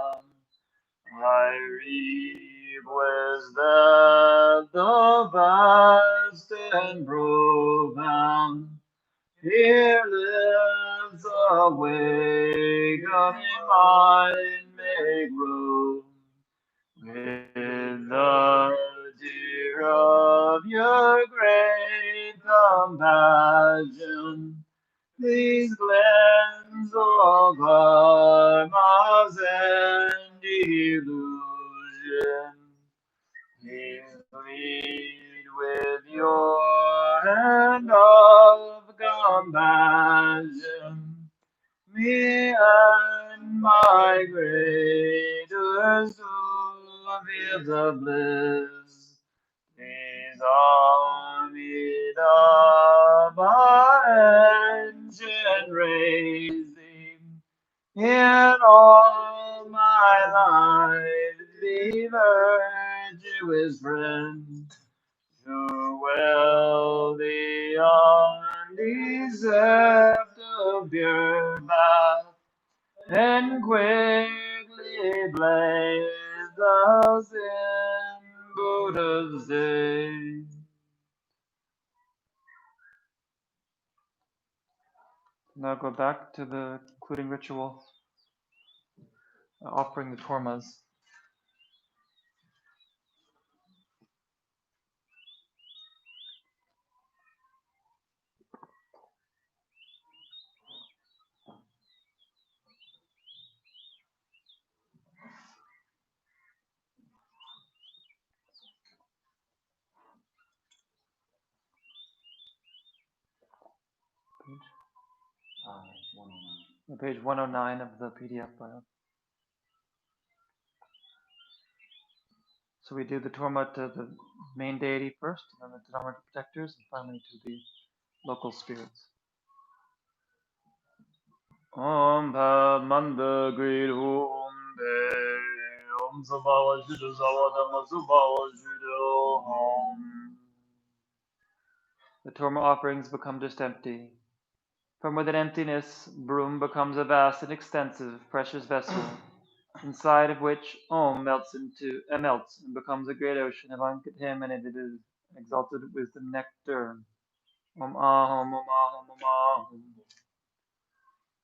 I request that the vast and profound here lives awakening mind make lead with your hand of compassion me and my greatest fields of bliss. These are made of our ancient raising. In all my life, be virtuous friend, who will the undeserved of your path, and quickly blaze us in Buddha's day. Now go back to the concluding ritual, offering the tormas. Page 109 of the PDF file. So we do the torma to the main deity first, and then the Dharma protectors, and finally to the local spirits. Om Pa Manda Great Om Be Om Sabawa Judo Sawadama Subawa Judo Om. The torma offerings become just empty. From within emptiness, broom becomes a vast and extensive, precious vessel, inside of which Om melts and becomes a great ocean of uncontaminated, exalted wisdom nectar. Om Ahom, Om Ahom, Om Ahom.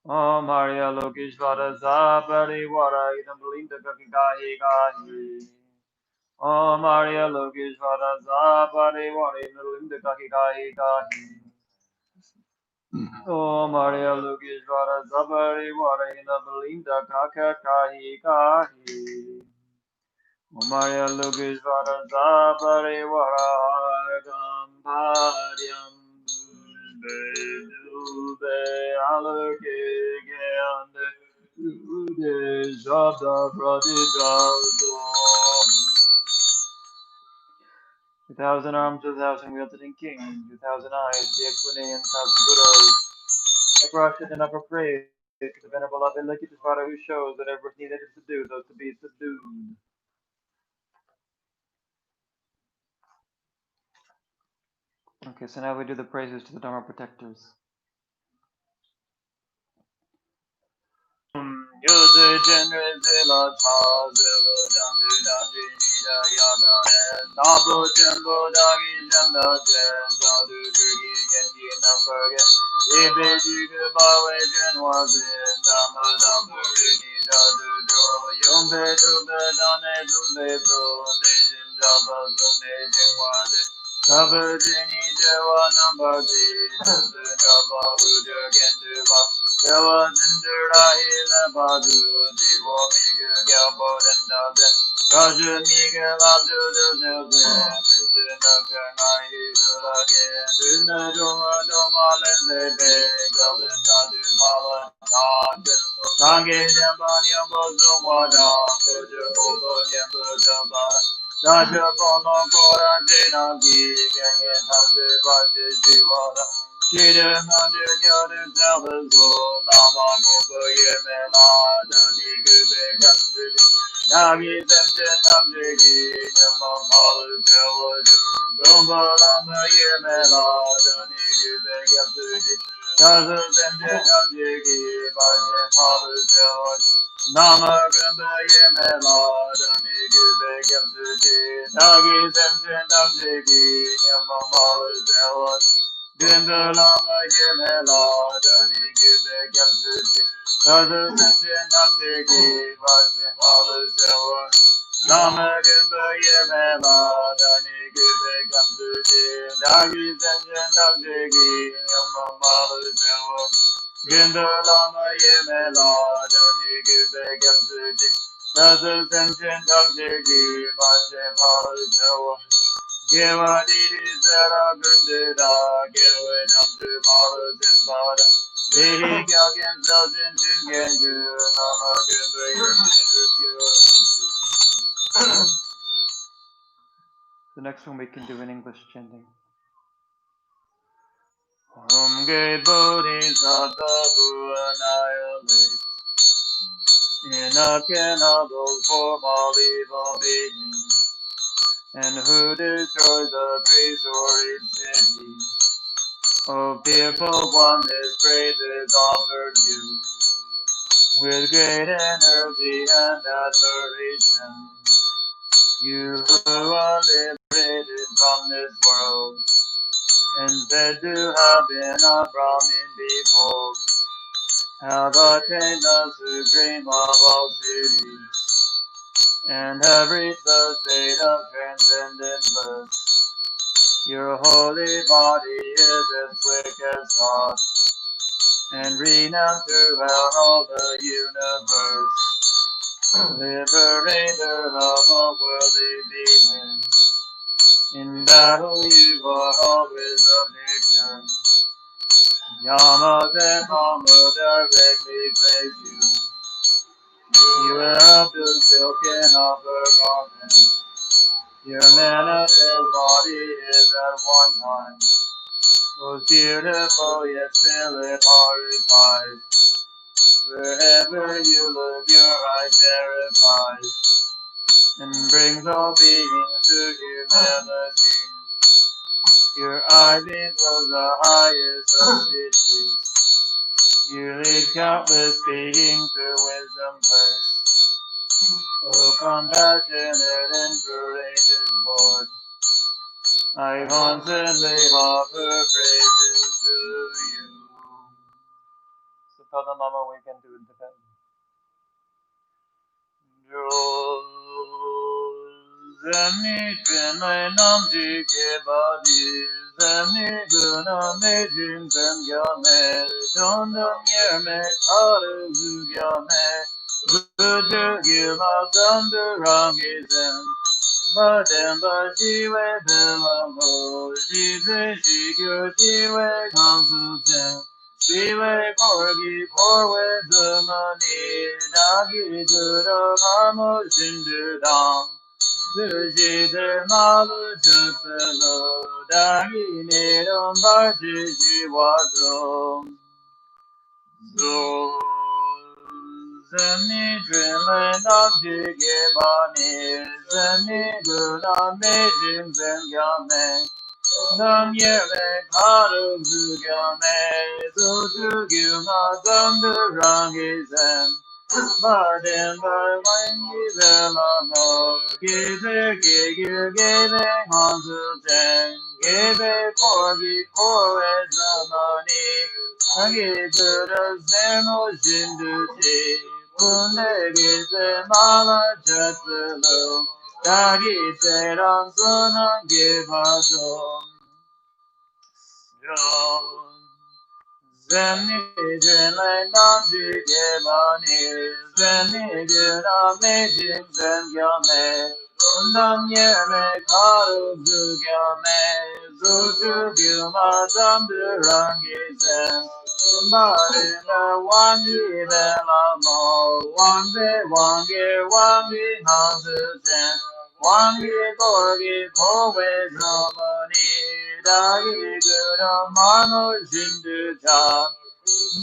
Om Harya Lokeshvara Sapari Vara Idam Linda Kakikahi Kahi. Om Harya Lokeshvara Sapari Vara Idam Linda Kakikahi Kahi. Om Harya Lokeshvara Sapari Vara Idam Linda Kakikahi Kahi. Om Harya Lokeshvara Sapari Vara Gamparyam Dube Aloke Gyande Ude Shabda Pradita 2,000 arms, 2,000 wielded in king, 2,000 eyes, the Equine, 1,000 Buddhas. Upper Ashit and upper praise to the venerable Avalokiteshvara who shows that everything that is subdued, those to be subdued. Okay, so now we do the praises to the Dharma protectors. Yodhe Jendre Zela Cha Zela Jandu Danji Nida Yada Nabo Jembo Dagi Janda Jen Dadu Durgi Genji Namburge Yebe Juge Bawe Jenwa Zin Dama Damu Rigi Dadu Do Yombe Dube Dane Dumbe Do Dejin Jaba Zumbe Jingwa De Kabu Jini Dewa Nambardi Dudu Jaba Udu Gendu Ba Dewa Zindura Hila Badu Divo Miga Gyabo Dendade Raja Miga Ladu Duzilze Minjina Ganai Dulage Duna Doma Doma Lenze Be Dalin Dadu Pala Dade Tange Jamba Nyambo Zumwada Doja Bobo Nyambo Zabara Raja Bono Kora Jena Gi Ganyen Hamze Baje Jivara Jida Madu Nyodu Zalazo Lama Gumbo Yemela Dani Gube Kapsudi Nagi Zemjen Tamjiki Nyamam Halu Tewaju Gumbo Lama Yemela Dani Gube Kapsudi Kazu Zemjen Tamjiki Bajen Halu Tewaju Nama Gumbo Yemela Dani Gube Kapsudi Nagi Zemjen Tamjiki Nyamam Halu Tewaju Gunda Lama Yemela Dani Gube Kapsudi Kazu Zemjen Tamjiki Bajen Halu Tewaju Nama Gumbo Yemela Dani Gube Kapsudi Nagi Zemjen Tamjiki Nyamam Halu Tewaju Gunda Lama Yemela Dani Gube Kapsudi Brother Tension Dangegi Bache Palo Gewa Didi Zara Gundida Gewa Namdu Malas and Bada Dehi Gagin Zazin Jingengu Nama Gundra The next one we can do in English chanting. Om Ge Bodhisattva who annihilates inaccountable formal evil beings, and who destroys the three-storied city. O fearful one, his praises offered you, with great energy and admiration. You who are liberated from this world, and said to have been a Brahmin before, have attained the supreme of all cities, and have reached the state of transcendent bliss. Your holy body is as quick as thought, and renowned throughout all the universe, liberator of all worldly beings. In battle you are always a victor. Yamas and Mama directly praise you. You have the silken upper garment. Your manifest body is at one time most beautiful yet still it horrifies. Wherever you look, your eye terrifies, and brings all beings to humility. Your eye beams was the highest of cities. You lead countless beings to wisdom bliss. O compassionate and courageous Lord, I constantly offer praises to you. So tell the Lama we can do it Tibetan. Zami Trinai Nam Ji Ke Badi Zami Guna Me Jin Zem Gya Me Don Dong Yer Me Karu Zu Gya Me Buddha Gila Dum Durangi Zem Badem Ba Ji We Bela Mo Ji Ze Ji Gyu Ji We Kang Su Zem Ji We Korgi Korwe Zumani Dagi Guru Hamo Shindu Dang Suji de malu jutelo dagi nedom barji jiwazo zo zeni drele namji gebani zeni guna mejim zengyame nam yeme karu zugyame zo zugyuma zamdurangi zen Barden by Wangi Velamo, Gize Gigu Gebe Hansu Ten, Gebe Korgi Kore Zamani, Agizu Zemo Shinduchi, Kunde Gize Mala Chatulu, Dagi Seran Sunan Givazo. Zeni Jene Namji Gebani, Zeni Guna Mejim Zen Gyame, Undam Yeme Karu Zu Gyame, Zutu Gyuma Zamdurangi Zen, Marina Wangi Velamo, Wangi Hansu Zen, Wangi Gorgi Kowe Zamani, Dagi Guna Mano Shindu Cha,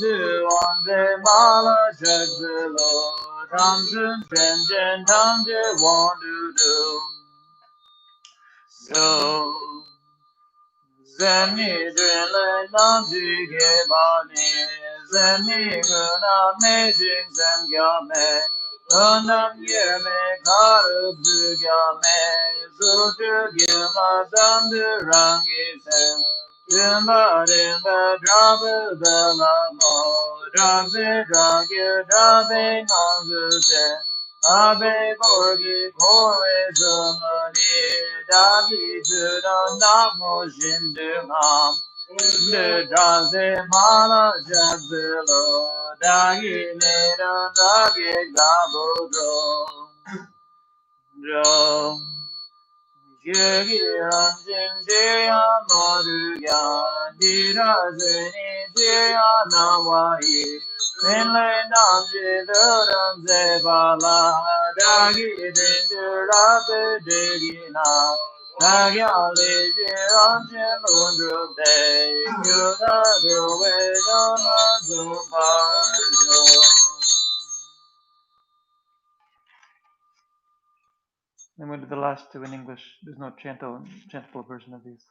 Wanze Mala Shakzilo, Tamsun Chen Tamje Wandu Do. So, Zeni Drile Namji Gebani, Zeni Guna Mejing Zen Gyame, Gunam Yeme Karu Zu Gyame, Zutu Gyuma Zamdurangi Zen, Dimba Dimba Drabu Belamo, Drabze Dragir Drabe Nangzu Zen, Abe Borgi Kore Zumani, Dagi Zudan Namo Shindu Ham, the Jase Mala Jazelo, Dagi Nera Dagi Gabo Jo. Jaya Jaya Maruya Dira Zeni Jaya Nawai Menle Namje Duram Zebala Dagi Dindura Bedigina Dagya Leje Ramje Lundru De Yuda Duwe Dona Zumbajo. Then we'll do the last two in English. There's no chantable version of these.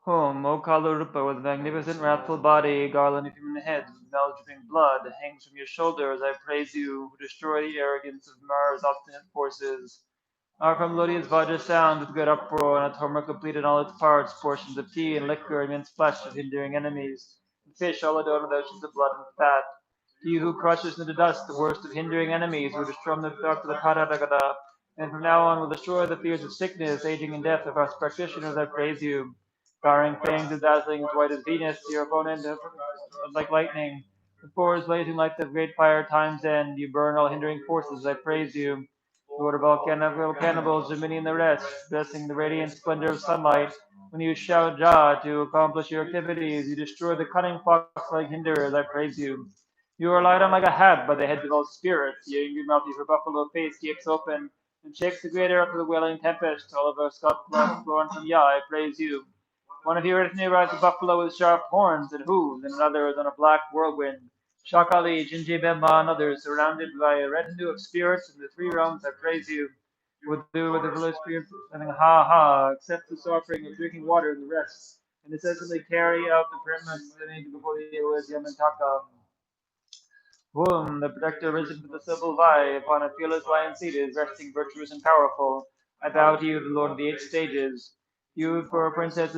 O Kalarupa, with magnificent wrathful body, garland of human heads, bells dripping blood, hangs from your shoulders, I praise you, who destroy the arrogance of Mara's obstinate forces. Our from Lodi's Vajra sound with good uproar, and a torment complete in all its parts, portions of tea and liquor, immense flesh of hindering enemies, and fish all adorned with oceans of blood and fat. To you who crushes into dust the worst of hindering enemies, who destroy the dark of the Paradagada, and from now on will destroy the fears of sickness, aging, and death of us practitioners, I praise you. Barring fangs as dazzling as white as Venus, your opponent like lightning. The four is blazing like the great fire time's end. You burn all hindering forces, I praise you. Lord of all cannibals, Gemini and the rest, blessing the radiant splendor of sunlight. When you shout Jah to accomplish your activities, you destroy the cunning fox-like hinderers, I praise you. You are light on like a hat by the heads of all spirits. Your angry mouth, your buffalo face kicks open and shakes the great earth with a wailing tempest. All of our Scott blood born from Yah, I praise you. One of you retinue rides a buffalo with sharp horns and hooves, and another is on a black whirlwind. Shakali, Jinjibemba, and others, surrounded by a retinue of spirits in the three realms, I praise you. With the village spirits having ha ha, accept this offering of drinking water and the rest, and incessantly carry out the premise before the Elohim Yamantaka. Whom the protector risen from the silver vie, upon a fearless lion seated, resting virtuous and powerful. I bow to you, the Lord of the eight stages. You four princes,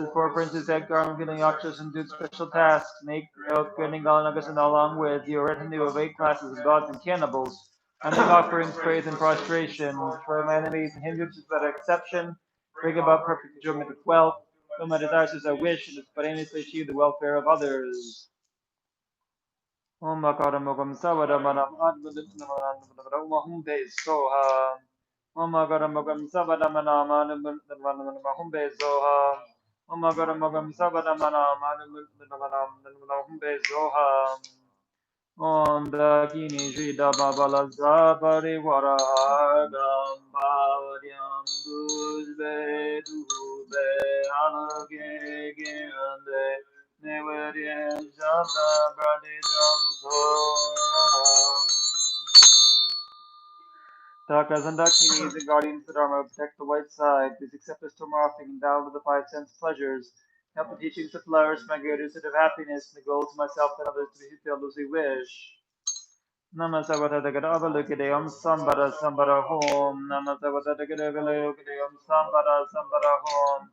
Edgar, feeling Yakshas, and do special tasks, make out grinning Galanagas, and along with your retinue of eight classes of gods and cannibals. I make offerings, praise, and prostration, destroy my enemies and hindrances without exception, bring about perfect enjoyment of wealth, fill my desires as I wish, and spontaneously achieve the welfare of others. Om Makara Mogam Savada Manam Admum Be Soha. Om Makara Mogam Savada Manam Admum Be Soha. Om Makara Mogam Savada Manam Admum Be Soha. Om Dakini Shida Babala Zapari Waragam Bavadyam Duzbe Dube Alage Gande Nevarya Shabda Pradijam So. Dakas and Dakinis, the guardians of the Dharma, protect the white side. Please accept this Torah offering and down to the five sense pleasures. Help the teachings to flourish, my greater set of happiness, and the goals of myself and others to be fulfilled as we wish. Namasavata Dagadavalukideum Sambara Sambara Home. Namasavata Dagadavalukideum Sambara Sambara Home.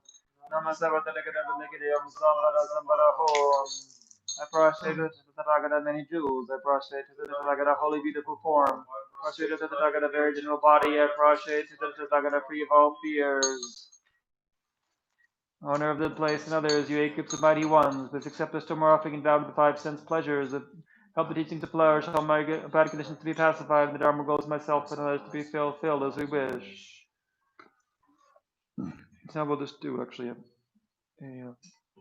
Namasavata Dagadavalukideum Sambara Sambara Home. I prostrate to the Tathagata many jewels. I prostrate to the Tathagata holy beautiful form. I prostrate to the Tathagata very general body. I prostrate to the Tathagata free of all fears. Owner of the place and others, you eight groups of mighty ones, please accept this tomorrow offering and vow to the five sense pleasures. Help the teaching to flourish, all my bad conditions to be pacified, and the Dharma goals myself and others to be fulfilled as we wish. So now we'll just do actually a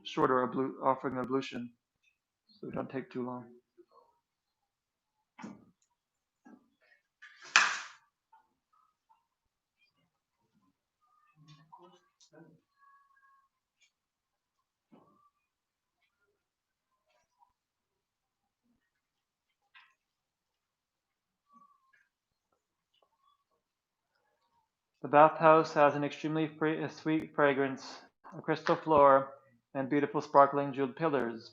shorter offering of ablution, so it don't take too long. The bathhouse has an extremely sweet fragrance, a crystal floor, and beautiful sparkling jeweled pillars.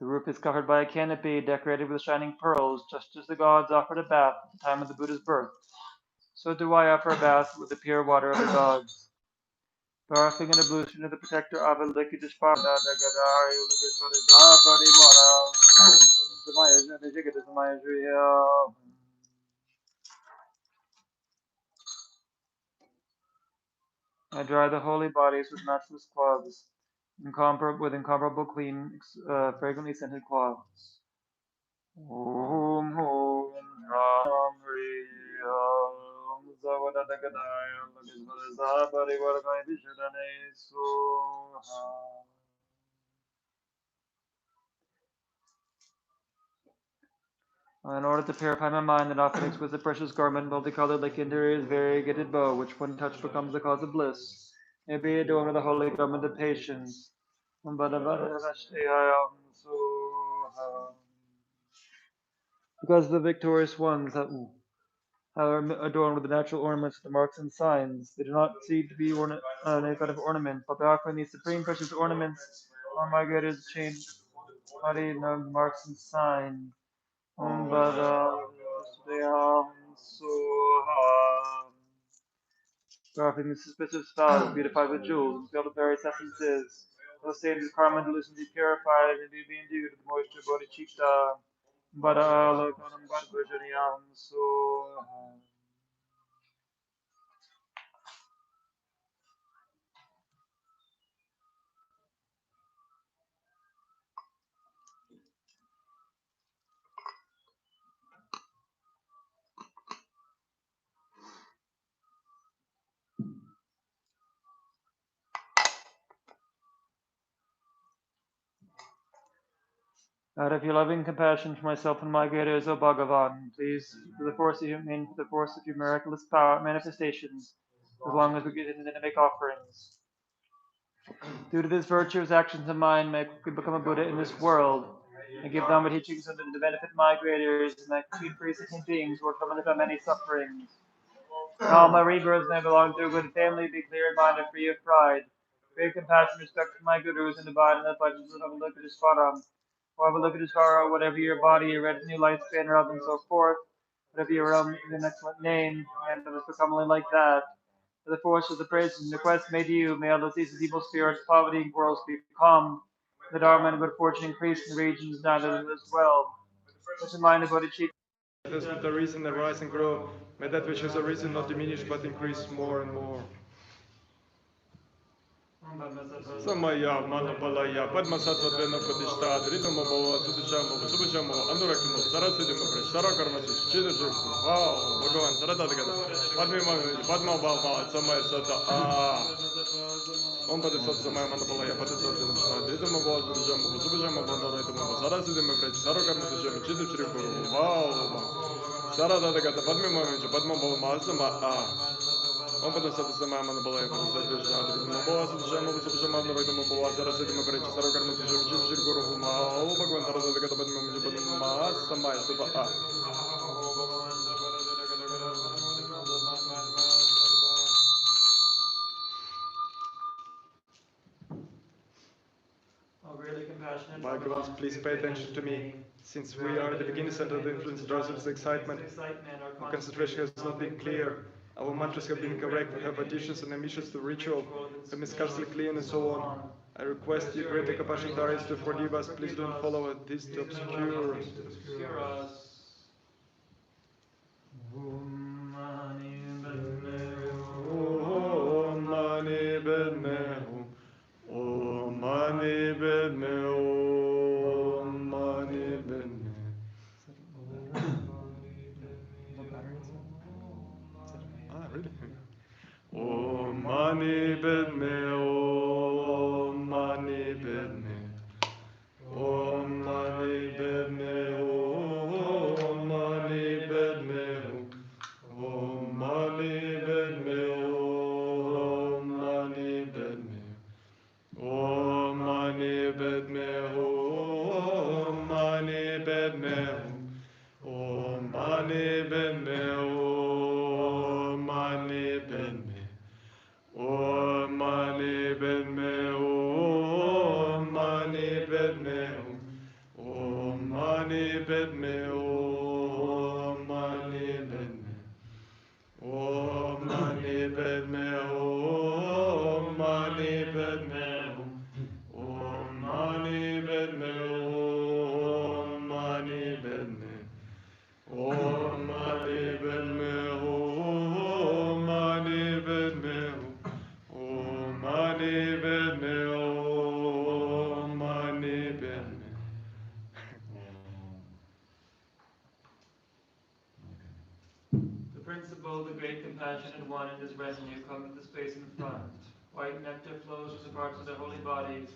The roof is covered by a canopy decorated with shining pearls, just as the gods offered a bath at the time of the Buddha's birth. So do I offer a bath with the pure water of the gods. Barfing an ablution of the protector of a liquid I dry the holy bodies with matchless cloths. with incomparable clean, fragrantly scented cloths. Om Hum Ram Riyam Zavadadagadaya Lagisvadazabari Varagai Vishadane Soha. In order to purify my mind and offer an exquisite precious garment, multicolored like Indira's variegated bow, which when touched becomes the cause of bliss, may be adorned with the holy garment of patience. Because the victorious ones that are adorned with the natural ornaments, the marks and signs, they do not seem to be any kind of ornament, but by offering these supreme precious ornaments, all my good is changed body, no marks and signs. Offering the suspicious stars, beautified with jewels, and filled with various essences. Those stains of karma and delusion be purified and be endued with the moisture of bodhicitta. Out of your loving compassion for myself and my gurus, O Bhagavan, please, through the force of your miraculous power manifestations, as long as we continue to make offerings. Due to this virtuous actions of mine, may I quickly become a Buddha in this world, and give Dhamma teachings to benefit migrators, and I create free sentient beings who are coming from many sufferings. And all my rebirths may belong to a good family, be clear in mind and free of pride. Great compassion, respect for my gurus, and abide in the pleasures of Avalokiteshvara. Or Avalokiteshvara, whatever your body, your retinue, lifespan, health, and so forth, whatever your realm, an excellent name, and let us become only like that. For the force of the praises and requests made to you, may all diseases, evil spirits, poverty, and quarrels be calm. The Dharma and good fortune increase in the regions now that it is well. Such a mind of bodhicitta. Let us with the reason arise and grow. May that which has arisen not diminish but increase more and more. Samaya Manapalaya Padmasatvena Padishta Ridamo Subhajamo Anurakmo Sarasidimo Sarakarmasu Chidajiku Wow Bhagavan Saradagada Padma Baba Samaya Sata Om Padisat Samaya Manapalaya Padisat Ridamo Subhajamo Bandaritamo Sarasidimo Sarakarmasu Chidajiku Wow Saradagada Padma Baba Masama Он подносит сама на балай, подносит жанр. Но была сужама, сужама, но поэтому была зараз этим говорить, что старый карман сужам, чиж гору мау, богван тарас это когда поднимем, не поднимем, сама это Bhagavans, please pay attention to me. Since we are at the beginning center of the influence draws us excitement, our concentration has not been clear. Our mantras have been incorrect. We have additions and omissions to ritual, have been scarcely clean, and so on. I request you, greater compassion Taris, to forgive us. Please don't follow this to obscure us. Om Mani Padme Hum. Om Mani Padme Om Mani Padme. Ah, really? Om Mani Padme Om Mani Padme. Om Mani Padme Om Mani Padme. Om Mani Padme Om Mani Padme. Om Mani Padme Om Mani Padme. Om Mani Padme Om Mani Padme. Om Mani Padme Om Mani Padme. Om Mani Padme Om Mani Padme. Om Mani Padme Om Mani Padme. Om Mani Padme Om Mani Padme. Om Mani Padme Om Mani Padme. Om Mani Padme Om white nectar flows from the parts of their holy bodies,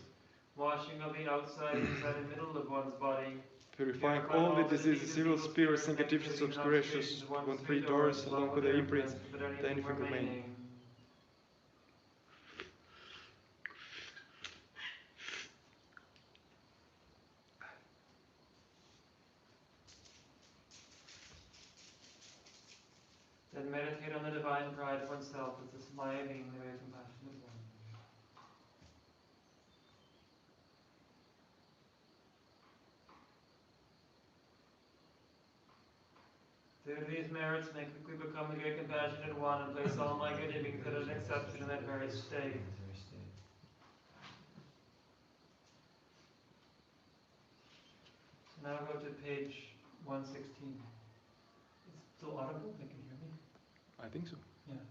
washing of the outside, inside, and middle of one's body, purifying all the diseases, evil spirits, negatives, obscurations, one free doors, along with the imprints, that anything remain. Then meditate on the divine pride of oneself as the smiling, the very compassionate one. Through these merits, may quickly become the great compassionate one and place all my good beings at an exception in that very state. Now go to page 116. It's still audible? They can hear me? I think so. Yeah.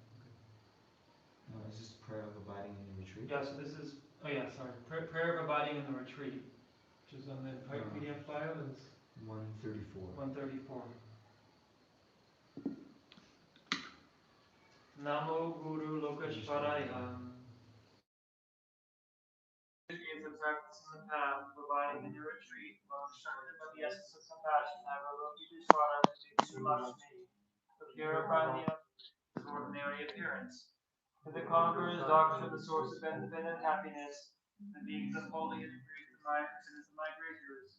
No, is this prayer of abiding in the retreat? Yeah, so this is, prayer of abiding in the retreat, which is on the PDF file, is 134. 134. Namo Guru Lokashvaraya. Decades of practice in the path of abiding in your retreat, while instructed by the essence of compassion, I will look you to Lakshmi, to purify the ordinary appearance. To the conqueror's doctrine, the source of benefit and happiness, the beings upholding and increase the mind and sinners and migrators.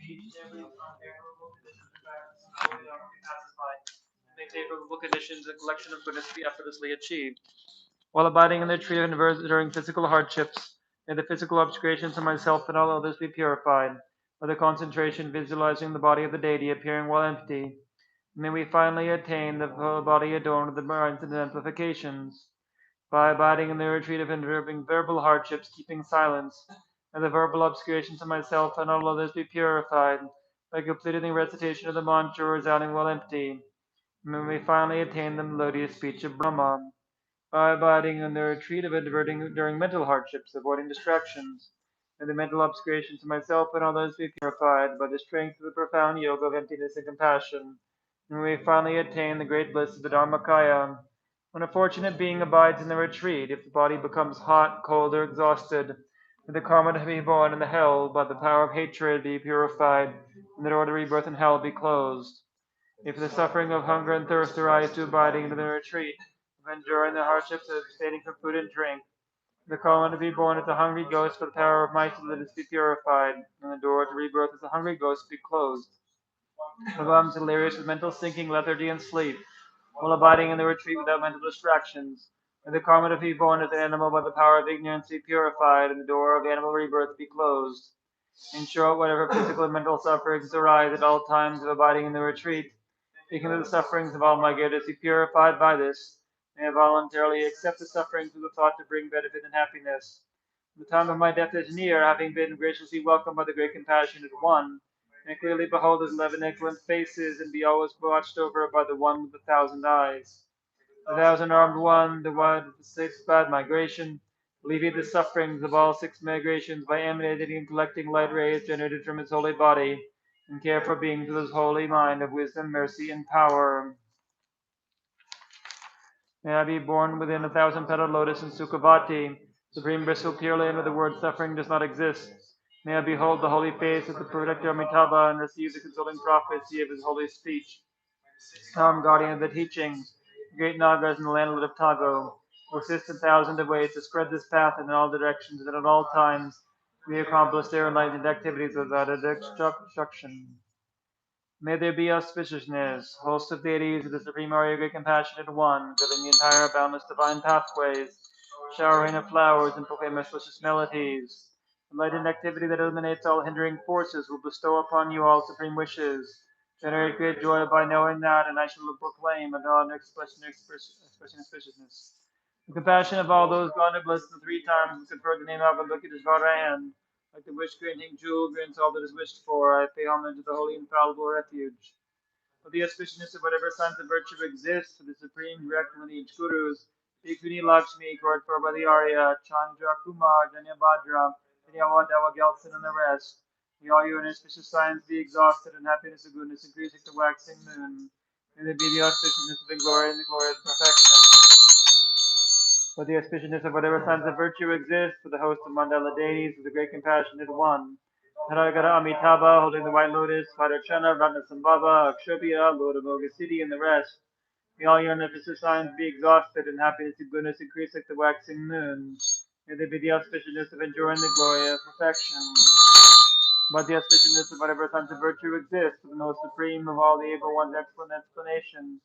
Each and every unfavorable conditions of practice and holy honor be pacified. Make favorable conditions a collection of goodness be effortlessly achieved. While abiding in the tree of enduring physical hardships, may the physical obscurations of myself and all others be purified, by the concentration visualizing the body of the deity appearing while empty. May we finally attain the body adorned with the minds and amplifications. By abiding in the retreat of enduring verbal hardships, keeping silence, may the verbal obscurations of myself and all others be purified, by completing the recitation of the mantra resounding while empty. May we finally attain the melodious speech of Brahma. By abiding in the retreat of enduring during mental hardships, avoiding distractions, and the mental obscurations of myself and others be purified by the strength of the profound yoga of emptiness and compassion, and we finally attain the great bliss of the Dharmakaya. When a fortunate being abides in the retreat, if the body becomes hot, cold, or exhausted, may the karma to be born in the hell by the power of hatred be purified, and the door to rebirth in hell be closed. If the suffering of hunger and thirst arise to abiding in the retreat, of enduring the hardships of abstaining from food and drink, the calling to be born as a hungry ghost for the power of mindfulness be purified, and the door to rebirth as a hungry ghost be closed. If I'm delirious with mental sinking, lethargy, and sleep, while abiding in the retreat without mental distractions, may the karma to be born as an animal by the power of ignorance be purified, and the door of animal rebirth be closed. In short, whatever physical and mental sufferings arise at all times of abiding in the retreat, speaking of the sufferings of all my goodness, be purified by this. May I voluntarily accept the sufferings with the thought to bring benefit and happiness. The time of my death is near, having been graciously welcomed by the great compassionate one. May I clearly behold his 11 excellent faces, and be always watched over by the one with 1,000 eyes. The 1,000-armed one, the one with the 6th bad migration, alleviate the sufferings of all 6 migrations by emanating and collecting light rays generated from his holy body, and care for beings with his holy mind of wisdom, mercy, and power. May I be born within 1,000-petaled lotus in Sukhavati, supreme bristle purely, and where the word suffering does not exist. May I behold the holy face of the protector Amitabha and receive the consoling prophecy of his holy speech. Calm guardian of the teachings, great Nagas in the landlord of Tago, who assist in thousands of ways to spread this path in all directions and at all times, we accomplish their enlightened activities without obstruction. May there be auspiciousness, host of deities of the Supreme Arya Great Compassionate One, filling the entire boundless divine pathways, showering of flowers and proclaim auspicious melodies. Enlightened activity that eliminates all hindering forces will bestow upon you all supreme wishes. Generate great joy by knowing that, and I shall proclaim a non-expression auspiciousness. The compassion of all those gone to bliss the 3 times and conferred the name of Avalokiteshvarayan. Like the wish-granting jewel grants all that is wished for, I pay homage to the holy infallible refuge. For the auspiciousness of whatever signs of virtue exist, for the supreme direct lineage gurus, Bhikkhuni Lakshmi, cared for by the Arya, Chandra Kumar, Janyabhadra, Vinyawa Dawa Gelson, and the rest, may all your inauspicious signs be exhausted, and happiness and goodness increasing to waxing moon. May there be the auspiciousness of the glory and the glory of perfection. For the auspiciousness of whatever signs of virtue exist, for the host of mandala deities, for the great compassionate one. Naragara Amitabha, holding the white lotus, Father Chana, Ratnasambhava, Akshobhya, Lord of Oga City, and the rest. May all your beneficent signs be exhausted, and happiness and goodness increase like the waxing moon. May they be the auspiciousness of enjoying the glory of perfection. But the auspiciousness of whatever signs of virtue exist, for the most supreme of all the able one's excellent explanations.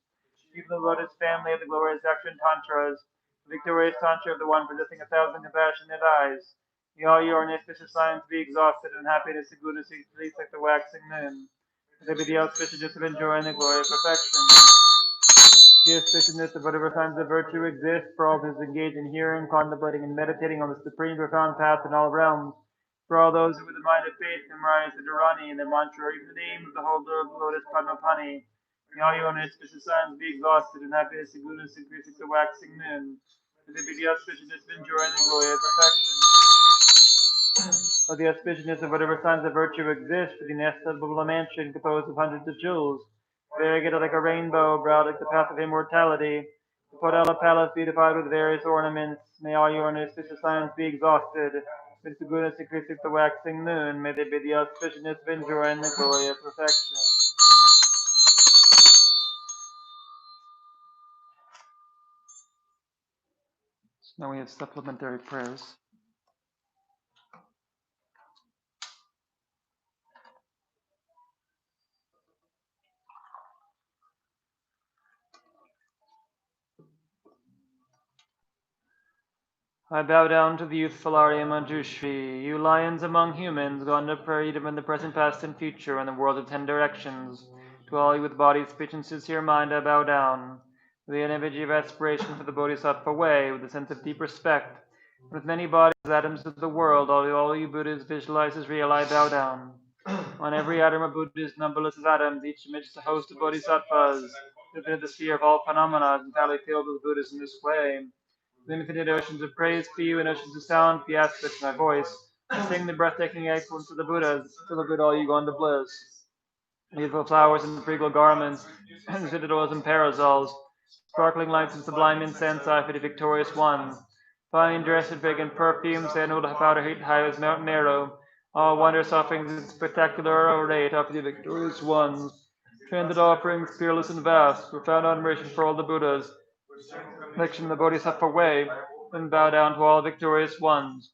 Even the lotus family of the glorious action tantras, the victorious tantra of the one possessing 1,000 compassionate eyes. May all your inauspicious signs be exhausted, and happiness and goodness increase like the waxing moon. May they be the auspiciousness of enjoying the glory of perfection. The auspiciousness of whatever signs of virtue exist for all those engaged in hearing, contemplating, and meditating on the supreme profound path in all realms. For all those who with the mind of faith memorize the Dharani and the mantra, or even the name of the holder of the lotus Padmapani. May all your auspicious signs be exhausted, and happiness and goodness increase like the waxing moon. May they be the auspiciousness of enjoying the glory of perfection. For the auspiciousness of whatever signs of virtue exist, for the inestimable mansion composed of hundreds of jewels, variegated like a rainbow, broad like the path of immortality, the Podala palace beautified with various ornaments. May all your auspicious signs be exhausted. May the goodness increase like the waxing moon. May they be the auspiciousness of enjoying the glory of perfection. So now we have supplementary prayers. I bow down to the youthful Arya Manjushri, you lions among humans, gone to freedom in the present, past, and future, in the world of 10 directions. To all you with body, speech, and sincere mind, I bow down. With the energy of aspiration for the Bodhisattva way, with a sense of deep respect. With many bodies, atoms of the world, all you Buddhas visualize as real, I bow down. On every atom of Buddha's numberless atoms, each amidst a host of bodhisattvas, within the sphere of all phenomena, entirely filled with Buddhas in this way. With infinite oceans of praise for you and oceans of sound for the aspects of my voice, I sing the breathtaking excellence of the Buddhas, celebrate all you gone to bliss. Beautiful flowers and regal garments, and citadels and parasols, sparkling lights and sublime incense, I for the victorious one. Fine dress and fragrant perfumes, sandalwood powder heat high as Mount Meru, all wondrous offerings in spectacular array, I for the victorious ones. Transcendent offerings, fearless and vast, profound admiration for all the Buddhas, affliction the Bodhisattva way, and bow down to all victorious ones.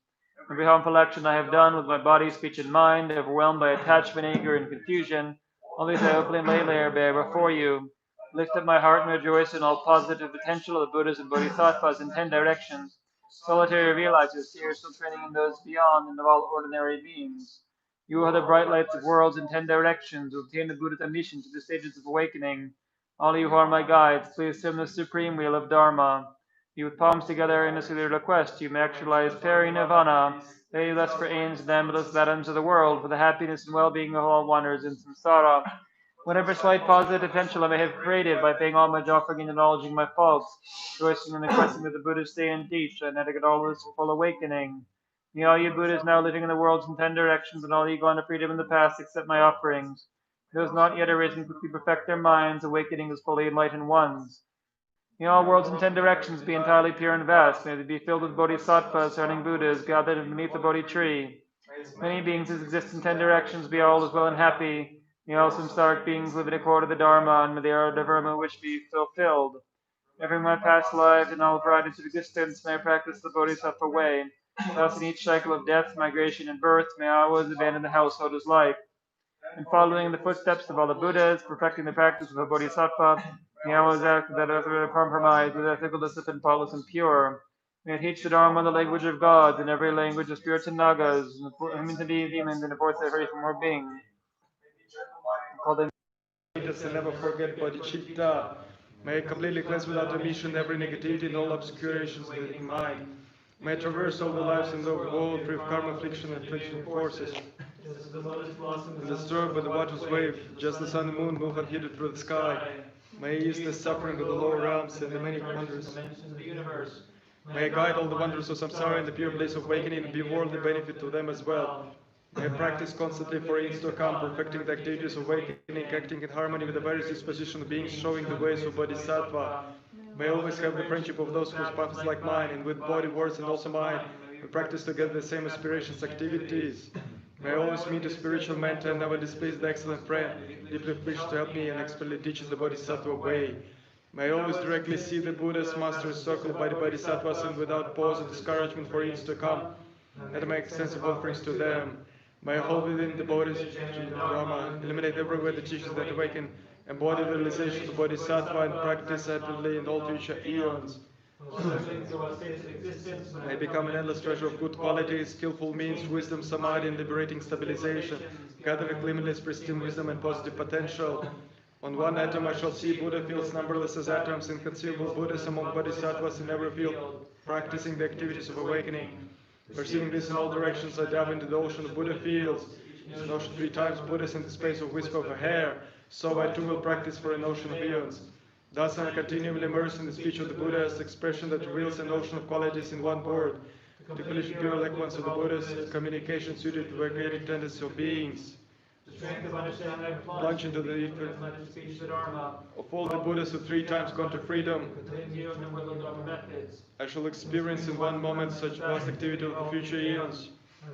Every harmful action I have done with my body, speech, and mind, overwhelmed by attachment, anger, and confusion, all these I openly lay bare before you. Lift up my heart and rejoice in all positive potential of the Buddhas and Bodhisattvas in 10 directions. Solitary realizers, spiritual training in those beyond, and of all ordinary beings. You are the bright lights of worlds in 10 directions, who obtain the Buddha's admission to the stages of awakening. All you who are my guides, please swim the supreme wheel of Dharma. You with palms together in a singular request, you may actualize peri-nirvana, lay less for aims and endless atoms of the world, for the happiness and well-being of all wanderers in samsara. Whatever slight positive potential I may have created by paying homage, offering, and acknowledging my faults, rejoicing in the question that the Buddhas say and teach, and that all this full awakening. May all you Buddhas now living in the worlds in 10 directions, and all you gone to freedom in the past, accept my offerings. Those not yet arisen quickly perfect their minds, awakening as fully enlightened ones. May all worlds in 10 directions be entirely pure and vast. May they be filled with bodhisattvas, turning Buddhas, gathered beneath the Bodhi tree. Many beings who exist in 10 directions be all as well and happy. May all samsaric beings live in accord with the Dharma, and may their dharma wish be fulfilled. Every my past life and all varieties of existence may I practice the Bodhisattva way. Thus, in each cycle of death, migration, and birth, may I always abandon the householder's life. And following in the footsteps of all the Buddhas, perfecting the practice of a Bodhisattva, may I always act without compromise, with ethical discipline, faultless and pure. May I teach the Dharma in the language of gods, in every language of spirits and nagas, and the demons, and the force I free from more being. Call them And never forget bodhicitta. May I completely cleanse without omission every negativity and all obscurations of the mind. May I traverse all the lives in the world free of karma, affliction, and affliction forces. And disturbed by the water's wave, just the sun and moon move unheeded through the sky. May I ease the suffering of the lower realms and the many wonders of the universe. May I guide all the wonders of samsara in the pure bliss of awakening and be worldly benefit to them as well. May I practice constantly for ages to come, perfecting the activities of awakening, acting in harmony with the various disposition of beings, showing the ways of bodhisattva. May I always have the friendship of those whose path is like mine, and with body, words, and also mind, we practice together the same aspirations, activities. May I always meet a spiritual mentor and never displease the excellent friend, deeply pleased to help me and expertly teaches the Bodhisattva way. May I always directly see the Buddha's masters circled by the Bodhisattvas and without pause or discouragement for years to come, and make extensive offerings to them. May I hold within the Bodhisattva Dharma, eliminate everywhere the teachings that awaken, embody the realization of the Bodhisattva and practice actively in all future eons. May I become an endless treasure of good qualities, skillful means, wisdom, samadhi, and liberating stabilization, gathering limitless pristine wisdom and positive potential. On one atom I shall see Buddha fields numberless as atoms, inconceivable Buddhas among Bodhisattvas in every field, practicing the activities of awakening. Perceiving this in all directions, I dive into the ocean of Buddha fields. Is an ocean 3 times Buddhas in the space of whisper of a hair, so I too will practice for an ocean of eons. Thus I continually immerse in the speech of the Buddha as expression that reveals an ocean of qualities in one word. The pure eloquence of the Buddhas, communication suited to the creative tendency of beings. The strength of understanding Plunge into the ether speech the Dharma. of all the Buddhas who 3 times gone to freedom. Methods. I shall experience in one moment such vast activity of the future eons.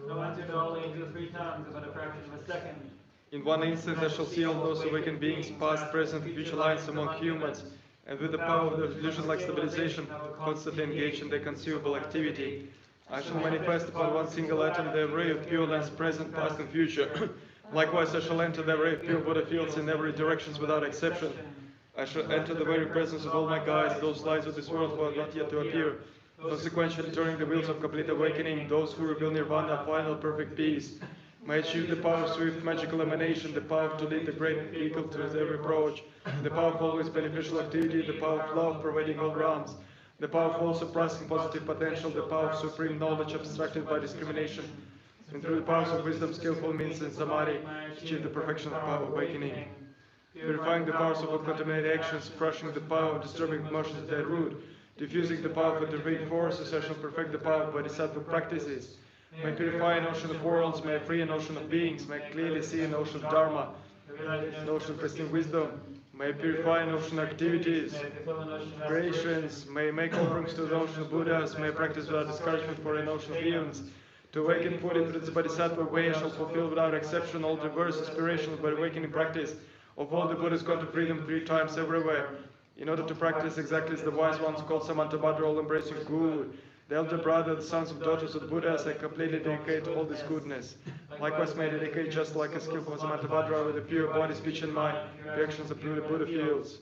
No answer to all angels 3 times about a fraction of a second. In one instant I shall see all those awakened beings, past, present, and future lines among humans, and with the power of the illusion-like stabilization, constantly engaged in their conceivable activity. I shall manifest upon one single atom the array of pure lines present, past, and future. Likewise, I shall enter the array of pure Buddha fields in every direction without exception. I shall enter the very presence of all my guides, those lights of this world who are not yet to appear, consequentially turning the wheels of complete awakening, those who reveal nirvana, final perfect peace. May I achieve the power of swift magical emanation, the power to lead the great vehicle to every approach, the power of always beneficial activity, the power of love pervading all realms, the power of all surpassing positive potential, the power of supreme knowledge abstracted by discrimination, and through the powers of wisdom, skillful means, and samadhi, achieve the perfection of power awakening. Purifying the powers of contaminated actions, crushing the power of disturbing emotions at their root, diffusing the power of intervening forces, I shall perfect the power of bodhisattva practices. May I purify an ocean of worlds, may I free an ocean of beings, may I clearly see an ocean of dharma, an ocean of pristine wisdom, may I purify an ocean of activities, creations, may I make offerings to the ocean of Buddhas, may I practice without discouragement for an ocean of eons. To awaken fully through the bodhisattva way, I shall fulfill without exception all diverse aspirations by awakening practice of all the Buddhas gone to freedom 3 times everywhere. In order to practice exactly as the wise ones called Samantabhadra, all embracing good. The elder brother, the sons and daughters of the Buddhas, I completely dedicate to all this goodness. Likewise, may I dedicate just like a skillful Samantabhadra with a pure body, speech, and mind, the actions of the Buddha fields.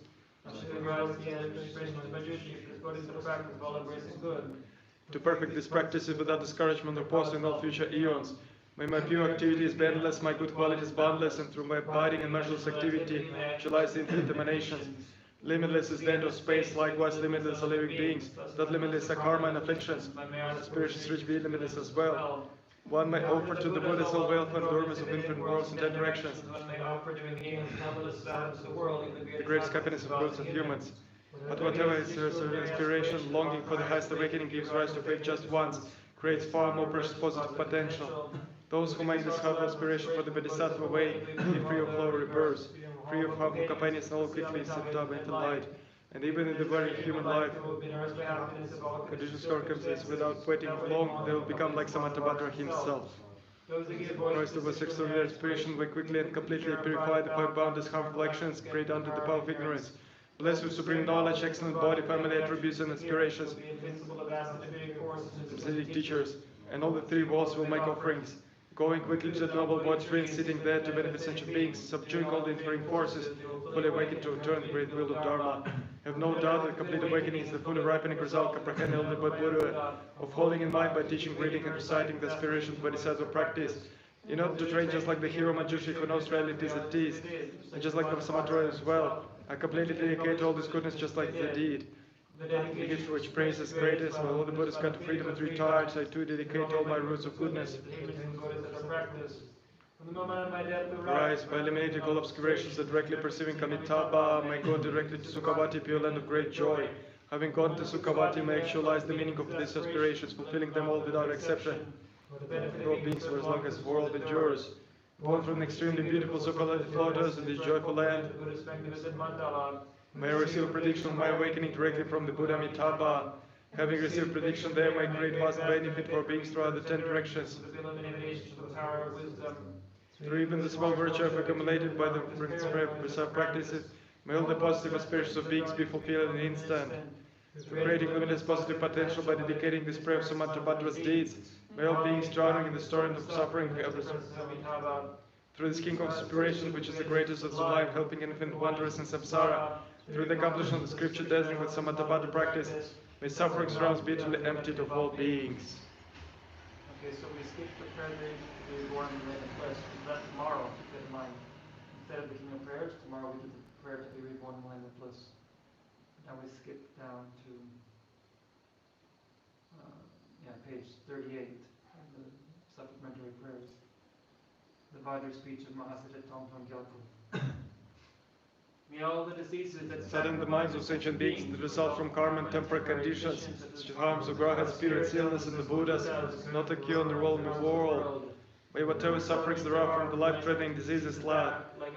To perfect this practice without discouragement or pause in all future eons. May my pure activities be endless, my good qualities boundless, and through my abiding and measureless activity, actualize the infinite emanations. Limitless is the end of space, likewise limitless are living beings. That limitless are karma and afflictions. Spiritual reach be limitless as well. One may offer to the Buddhas all wealth and adornments of infinite worlds in 10 directions. The greatest happiness of gods and humans. But whatever is their inspiration, longing for the highest awakening gives rise to faith just once, creates far more precious positive potential. Those who make this heart aspiration for the Bodhisattva way, be free of low rebirths, free of harmful companions, and all quickly sit up into light. And even in the very human life, conditions circumstances without waiting long, they will become like Samantabhadra himself. Christ of us extraordinary inspiration will quickly and completely purify the 5 boundless harmful actions created under the power of ignorance. Blessed with supreme knowledge, excellent body, family attributes, and inspirations, specific teachers, and all the 3 worlds will make offerings. Going quickly to the noble body train, sitting there to benefit sentient beings, subduing all the interfering forces, fully awakened to return the great will of Dharma. Have no doubt that complete awakening is the fully ripening result, comprehended only by Buddha, of holding in mind by teaching, reading, and reciting the aspiration of Bodhisattva practice. In order to train just like the hero Manjushri who knows reality is a tease, and just like the Samantabhadra as well, I completely dedicate all this goodness just like the deed. The gift which praise is greatest, while all the Buddhas got to freedom at 3 times, I too dedicate all my roots of goodness. Rise by eliminating all obscurations and directly perceiving Amitabha, may go directly to Sukhavati, pure land of great joy. Having gone to Sukhavati, may actualize the meaning of these aspirations, fulfilling them all without exception. For all beings for as long as the world endures. Born from extremely beautiful Sukhavati lotus in this joyful land, May I receive prediction of my awakening directly from the Buddha Amitabha. Having received prediction there, may create vast benefit for beings throughout the 10 directions. With illumination to the power of wisdom. Through even the small virtue I've accumulated by the prescribed practices, may all the positive aspirations of beings be fulfilled in an instant. Through creating limitless positive potential by dedicating this prayer of Samantabhadra's deeds, may all beings drowning in the torrent of suffering through this king of inspiration, which is the greatest of sublime, helping infinite wanderers in samsara, through the accomplishment of the scripture dazzling with Samantabhadra practice, may suffering realms be utterly emptied of all beings. Okay, so we skipped the prayer to be reborn in the flesh. That's tomorrow, keep that in mind. Instead of the king of prayers, tomorrow we do the prayer to be reborn in the land of bliss. Now we skip down to page 38 of the supplementary prayers. The Vajra speech of Mahasiddha Tongtong Gyalpo. May all the diseases that set in the minds of sentient beings that result from karma and temporary conditions, such as harms of grahas, spirits, illness, and the Buddhas, not occur in the realm of world. May whatever sufferings there are from the life-threatening diseases like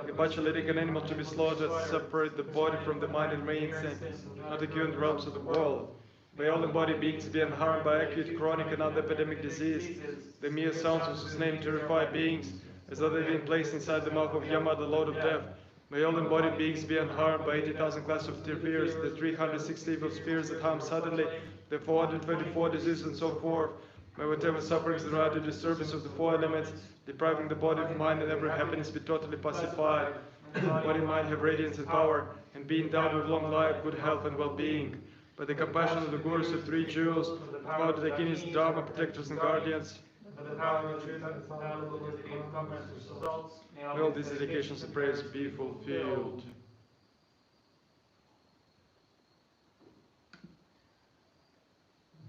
habituating an animal to be slaughtered, separate the body from the mind and remain insane, not occur in the realms of the world. May all embodied beings be unharmed by acute, chronic, and other epidemic disease. The mere sounds of whose name terrify beings, as though they've been placed inside the mouth of Yama, the Lord of Death. May all embodied beings be unharmed by 80,000 classes of fears, the 360 evil spirits that harm suddenly, the 424 diseases, and so forth. May whatever sufferings there are, the disturbance of the four elements, depriving the body of mind and every happiness, be totally pacified. Body and mind have radiance and power, and be endowed with long life, good health, and well-being. By the compassion of the Gurus of three jewels, the power of the Dakinis, Dharma, protectors, and guardians, by the power of truth and infallible with the encompassed results, may all these dedications and prayers be fulfilled.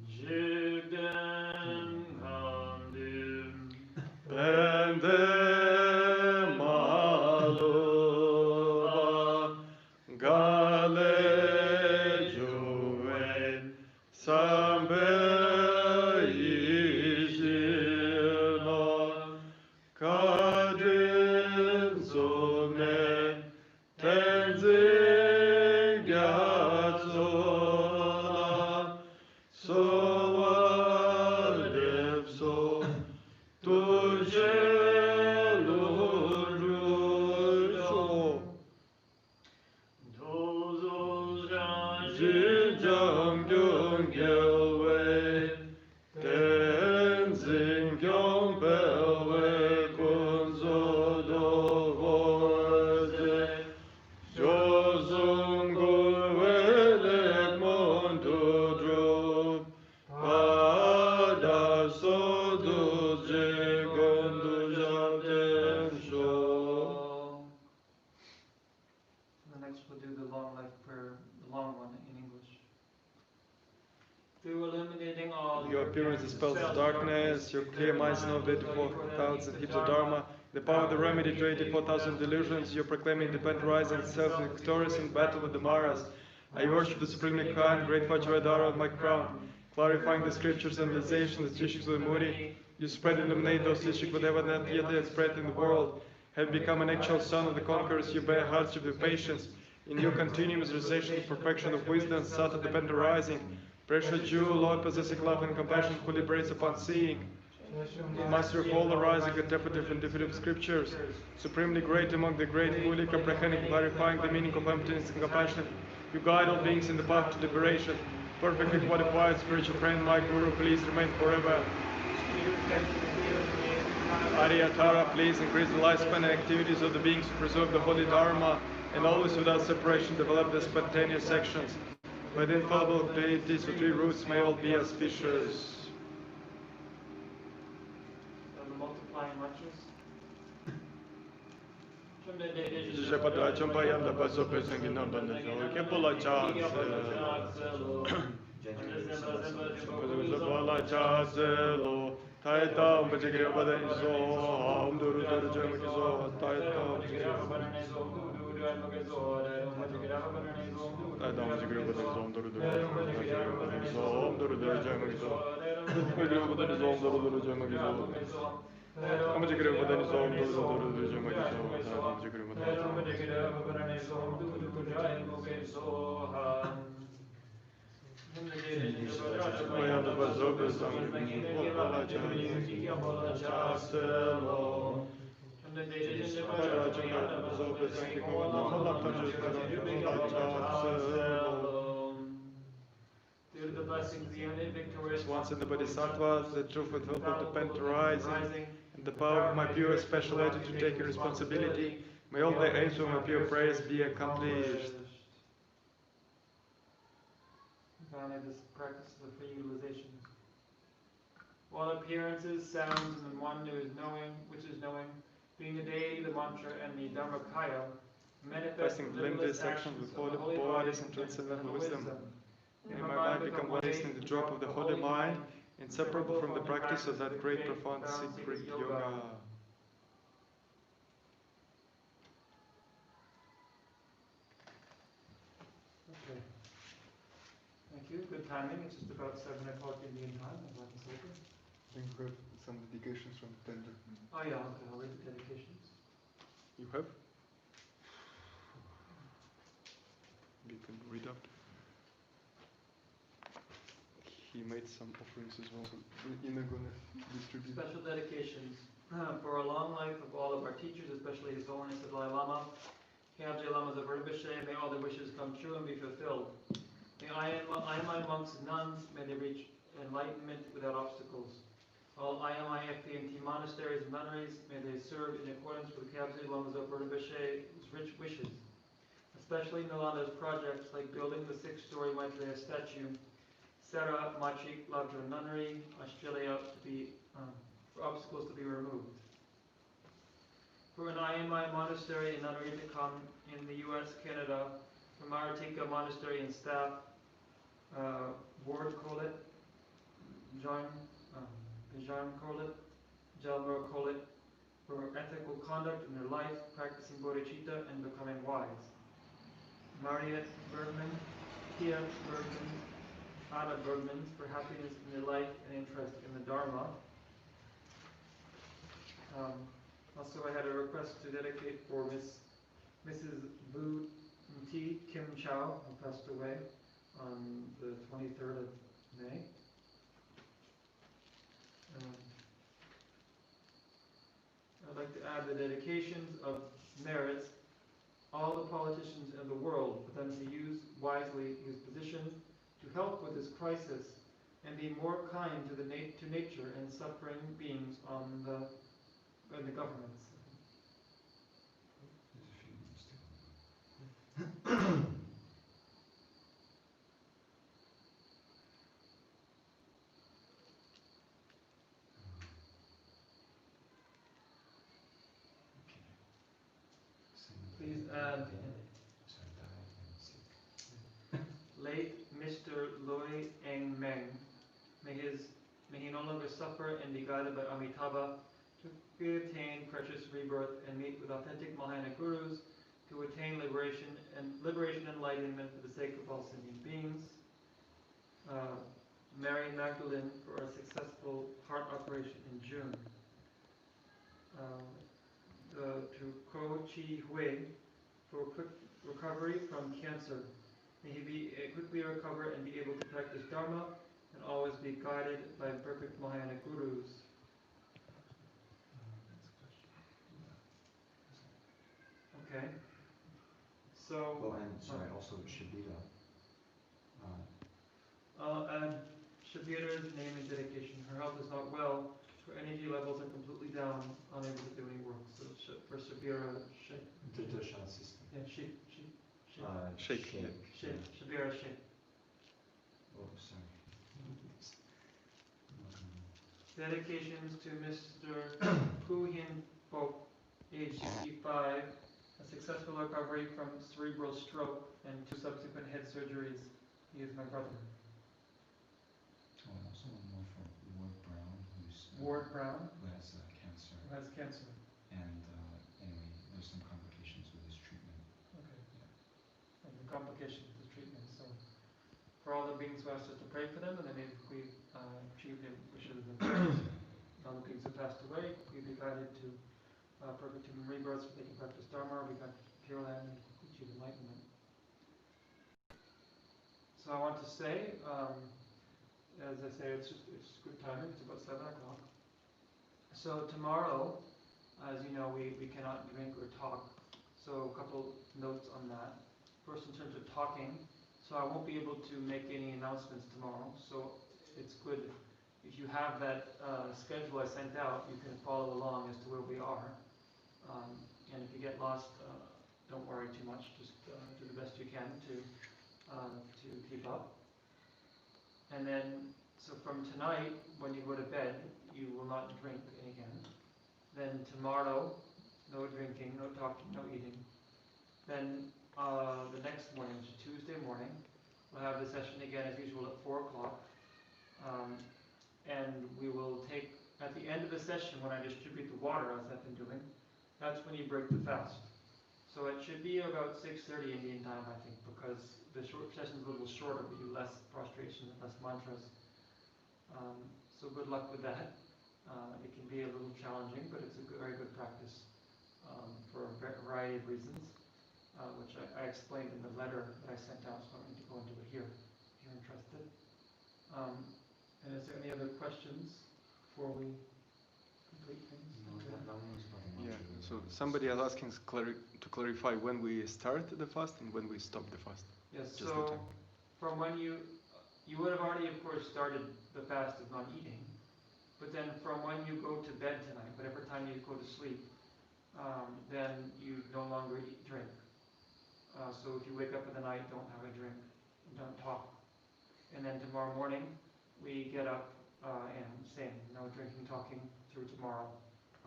Jigden Hamdim Bende Maluva Gale Joe Sambe Yishino Kadrin Zome Tenzing Yatsola Sovalevso Tuje Lurusho Jinjang Gyunggelwei Tenzing Gyongbelwei Kunzo Dovoze Jozungulwelek Mondudrup Pada Soduje Gondujatensho. The next we'll do the long life prayer, the long one in English. Through illuminating all Your appearance dispels darkness, your clear minds know the 84,000 heaps of Dharma, the power of the remedy to 84,000 delusions, you proclaim independent rising, self-victorious in battle with the Maras. I worship the supremely kind, great Vajradhara on my crown, clarifying the scriptures and realization, the teachings of the Muri. You spread and illuminate those teachings whatever not yet spread in the world. Have become an actual son of the conquerors, you bear hardship with patience. In your continuous realization, the perfection of wisdom, Sata dependent rising. Precious Jew, Lord, possessing love and compassion, who liberates upon seeing. Master of all the rising, interpretive and definitive scriptures, supremely great among the great, fully comprehending, clarifying the meaning of emptiness and compassion. You guide all beings in the path to liberation. Perfectly qualified spiritual friend, my Guru, please remain forever. Aryatara, please increase the lifespan and activities of the beings who preserve the holy Dharma, and always without separation develop the spontaneous sections. By the infallible deities of three roots, may all be auspicious. the multiplying mantras. 아버지 그리고 보다니 소음 도도도도 좀 어디 소 아버지 그리고 Due to the blessings, the unit victorious once in the Bodhisattvas, the true fulfillment of the pent rising, and the power of my pure special attitude taking responsibility, may all the aims of my pure prayers be accomplished. Finally, this practice of free utilization. All appearances, sounds, and the one who is knowing, which is knowing, being the deity, the mantra, and the dharmakaya, manifesting limitless actions with holy bodies and transcendental wisdom. May my mind become one in the drop of the holy mind, inseparable from the practice of that great profound secret yoga. Okay. Thank you. Good timing. It's just about 7 o'clock Indian time. I'd like to say it. I think we have some dedications from the tender. Oh yeah, okay. I'll read the dedications. You have? You can read out. He made some offerings as well, so we're gonna distribute. Special dedications for a long life of all of our teachers, especially His Holiness the Dalai Lama, Kyabje Lamas of Rinpoche, may all their wishes come true and be fulfilled. May IMI monks and nuns, may they reach enlightenment without obstacles. All IMI FPMT monasteries and nunneries, may they serve in accordance with Kyabje Lamas of Rinpoche's rich wishes. Especially Nalanda's projects like building the 6-story Maitreya statue, Sarah Machi Lavdra Nunnery, Australia, to be for obstacles to be removed. For an IMI monastery and nunnery to come in the U.S., Canada, for Maratika monastery and staff, Ward Kolet, John Kolet, Jalmur Kolet, for ethical conduct in their life, practicing bodhicitta and becoming wise. Mariette Bergman, Kia Bergman, Anna Bergmans for happiness in their life and interest in the Dharma. Also, I had a request to dedicate for Mrs. Vu T. Kim Chow, who passed away on the 23rd of May. I'd like to add the dedications of merits, all the politicians in the world, for them to use wisely his position to help with this crisis and be more kind to nature and suffering beings in the governments. Please add late Mr. Loi Eng Meng. May he no longer suffer and be guided by Amitabha to attain precious rebirth and meet with authentic Mahayana gurus to attain liberation and enlightenment for the sake of all sentient beings. Mary Magdalene for a successful heart operation in June. To Ko Chi Hui for quick recovery from cancer. May he be quickly recover and be able to practice Dharma and always be guided by perfect Mahayana gurus. Okay. So. Well, and sorry, also Shabira. I'll add Shabira's name and dedication. Her health is not well. Her energy levels are completely down, unable to do any work. So for Shabira, Sheikh. The Doshan system. Yeah, Sheikh. Shake. Shabira Sheikh. Oh, sorry. Dedications to Mr. Pu Hin Bok, age 65, a successful recovery from cerebral stroke and 2 subsequent head surgeries. He is my brother. Oh, and also one more for Ward Brown, Ward Brown? Who has cancer. Who has cancer. And anyway, there's some complications with his treatment. Okay. Yeah. And the complications with the treatment. So, for all the beings who asked us to pray for them, and then if we achieve their wishes and the kings who passed away, we be guided to perfect human rebirths, so they can practice Dharma, we got Pure Land, and achieve enlightenment. So I want to say, as I say, it's good timing, it's about 7 o'clock. So tomorrow, as you know, we cannot drink or talk. So a couple notes on that. First, in terms of talking, so I won't be able to make any announcements tomorrow. So it's good if you have that schedule I sent out, you can follow along as to where we are. And if you get lost, don't worry too much. Just do the best you can to keep up. And then, so from tonight, when you go to bed, you will not drink again. Then tomorrow, no drinking, no talking, no eating. Then the next morning, which is Tuesday morning, we'll have the session again as usual at 4 o'clock. And we will take, at the end of the session, when I distribute the water, as I've been doing, that's when you break the fast. So it should be about 6:30 Indian time, I think, because the short session is a little shorter, we do less prostrations and less mantras. So good luck with that. It can be a little challenging, but it's a very good practice for a variety of reasons, which I explained in the letter that I sent out, so I don't need to go into it here if you're interested. And is there any other questions before we complete things? No, that one was about the Yeah, mantra. so somebody is asking to clarify when we start the fast and when we stop the fast. Yes, Just the so time. from when you would have already, of course, started the fast of not eating, but then from when you go to bed tonight, whatever time you go to sleep, then you no longer drink. So if you wake up in the night, don't have a drink, don't talk. And then tomorrow morning, we get up and same, no drinking, talking through tomorrow,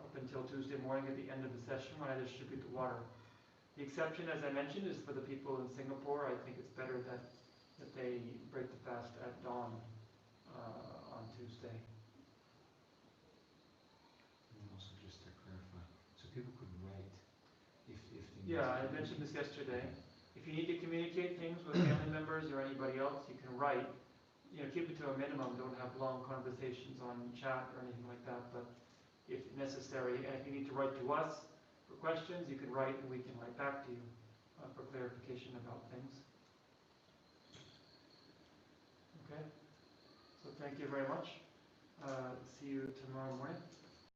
up until Tuesday morning at the end of the session when I distribute the water. The exception, as I mentioned, is for the people in Singapore. I think it's better that they break the fast at dawn on Tuesday. And also just to clarify, so people could write if they need Yeah, to I mentioned this yesterday. If you need to communicate things with family members or anybody else, you can write. You know, keep it to a minimum. Don't have long conversations on chat or anything like that. But if necessary, and if you need to write to us for questions, you can write and we can write back to you for clarification about things. Okay? So thank you very much. See you tomorrow morning.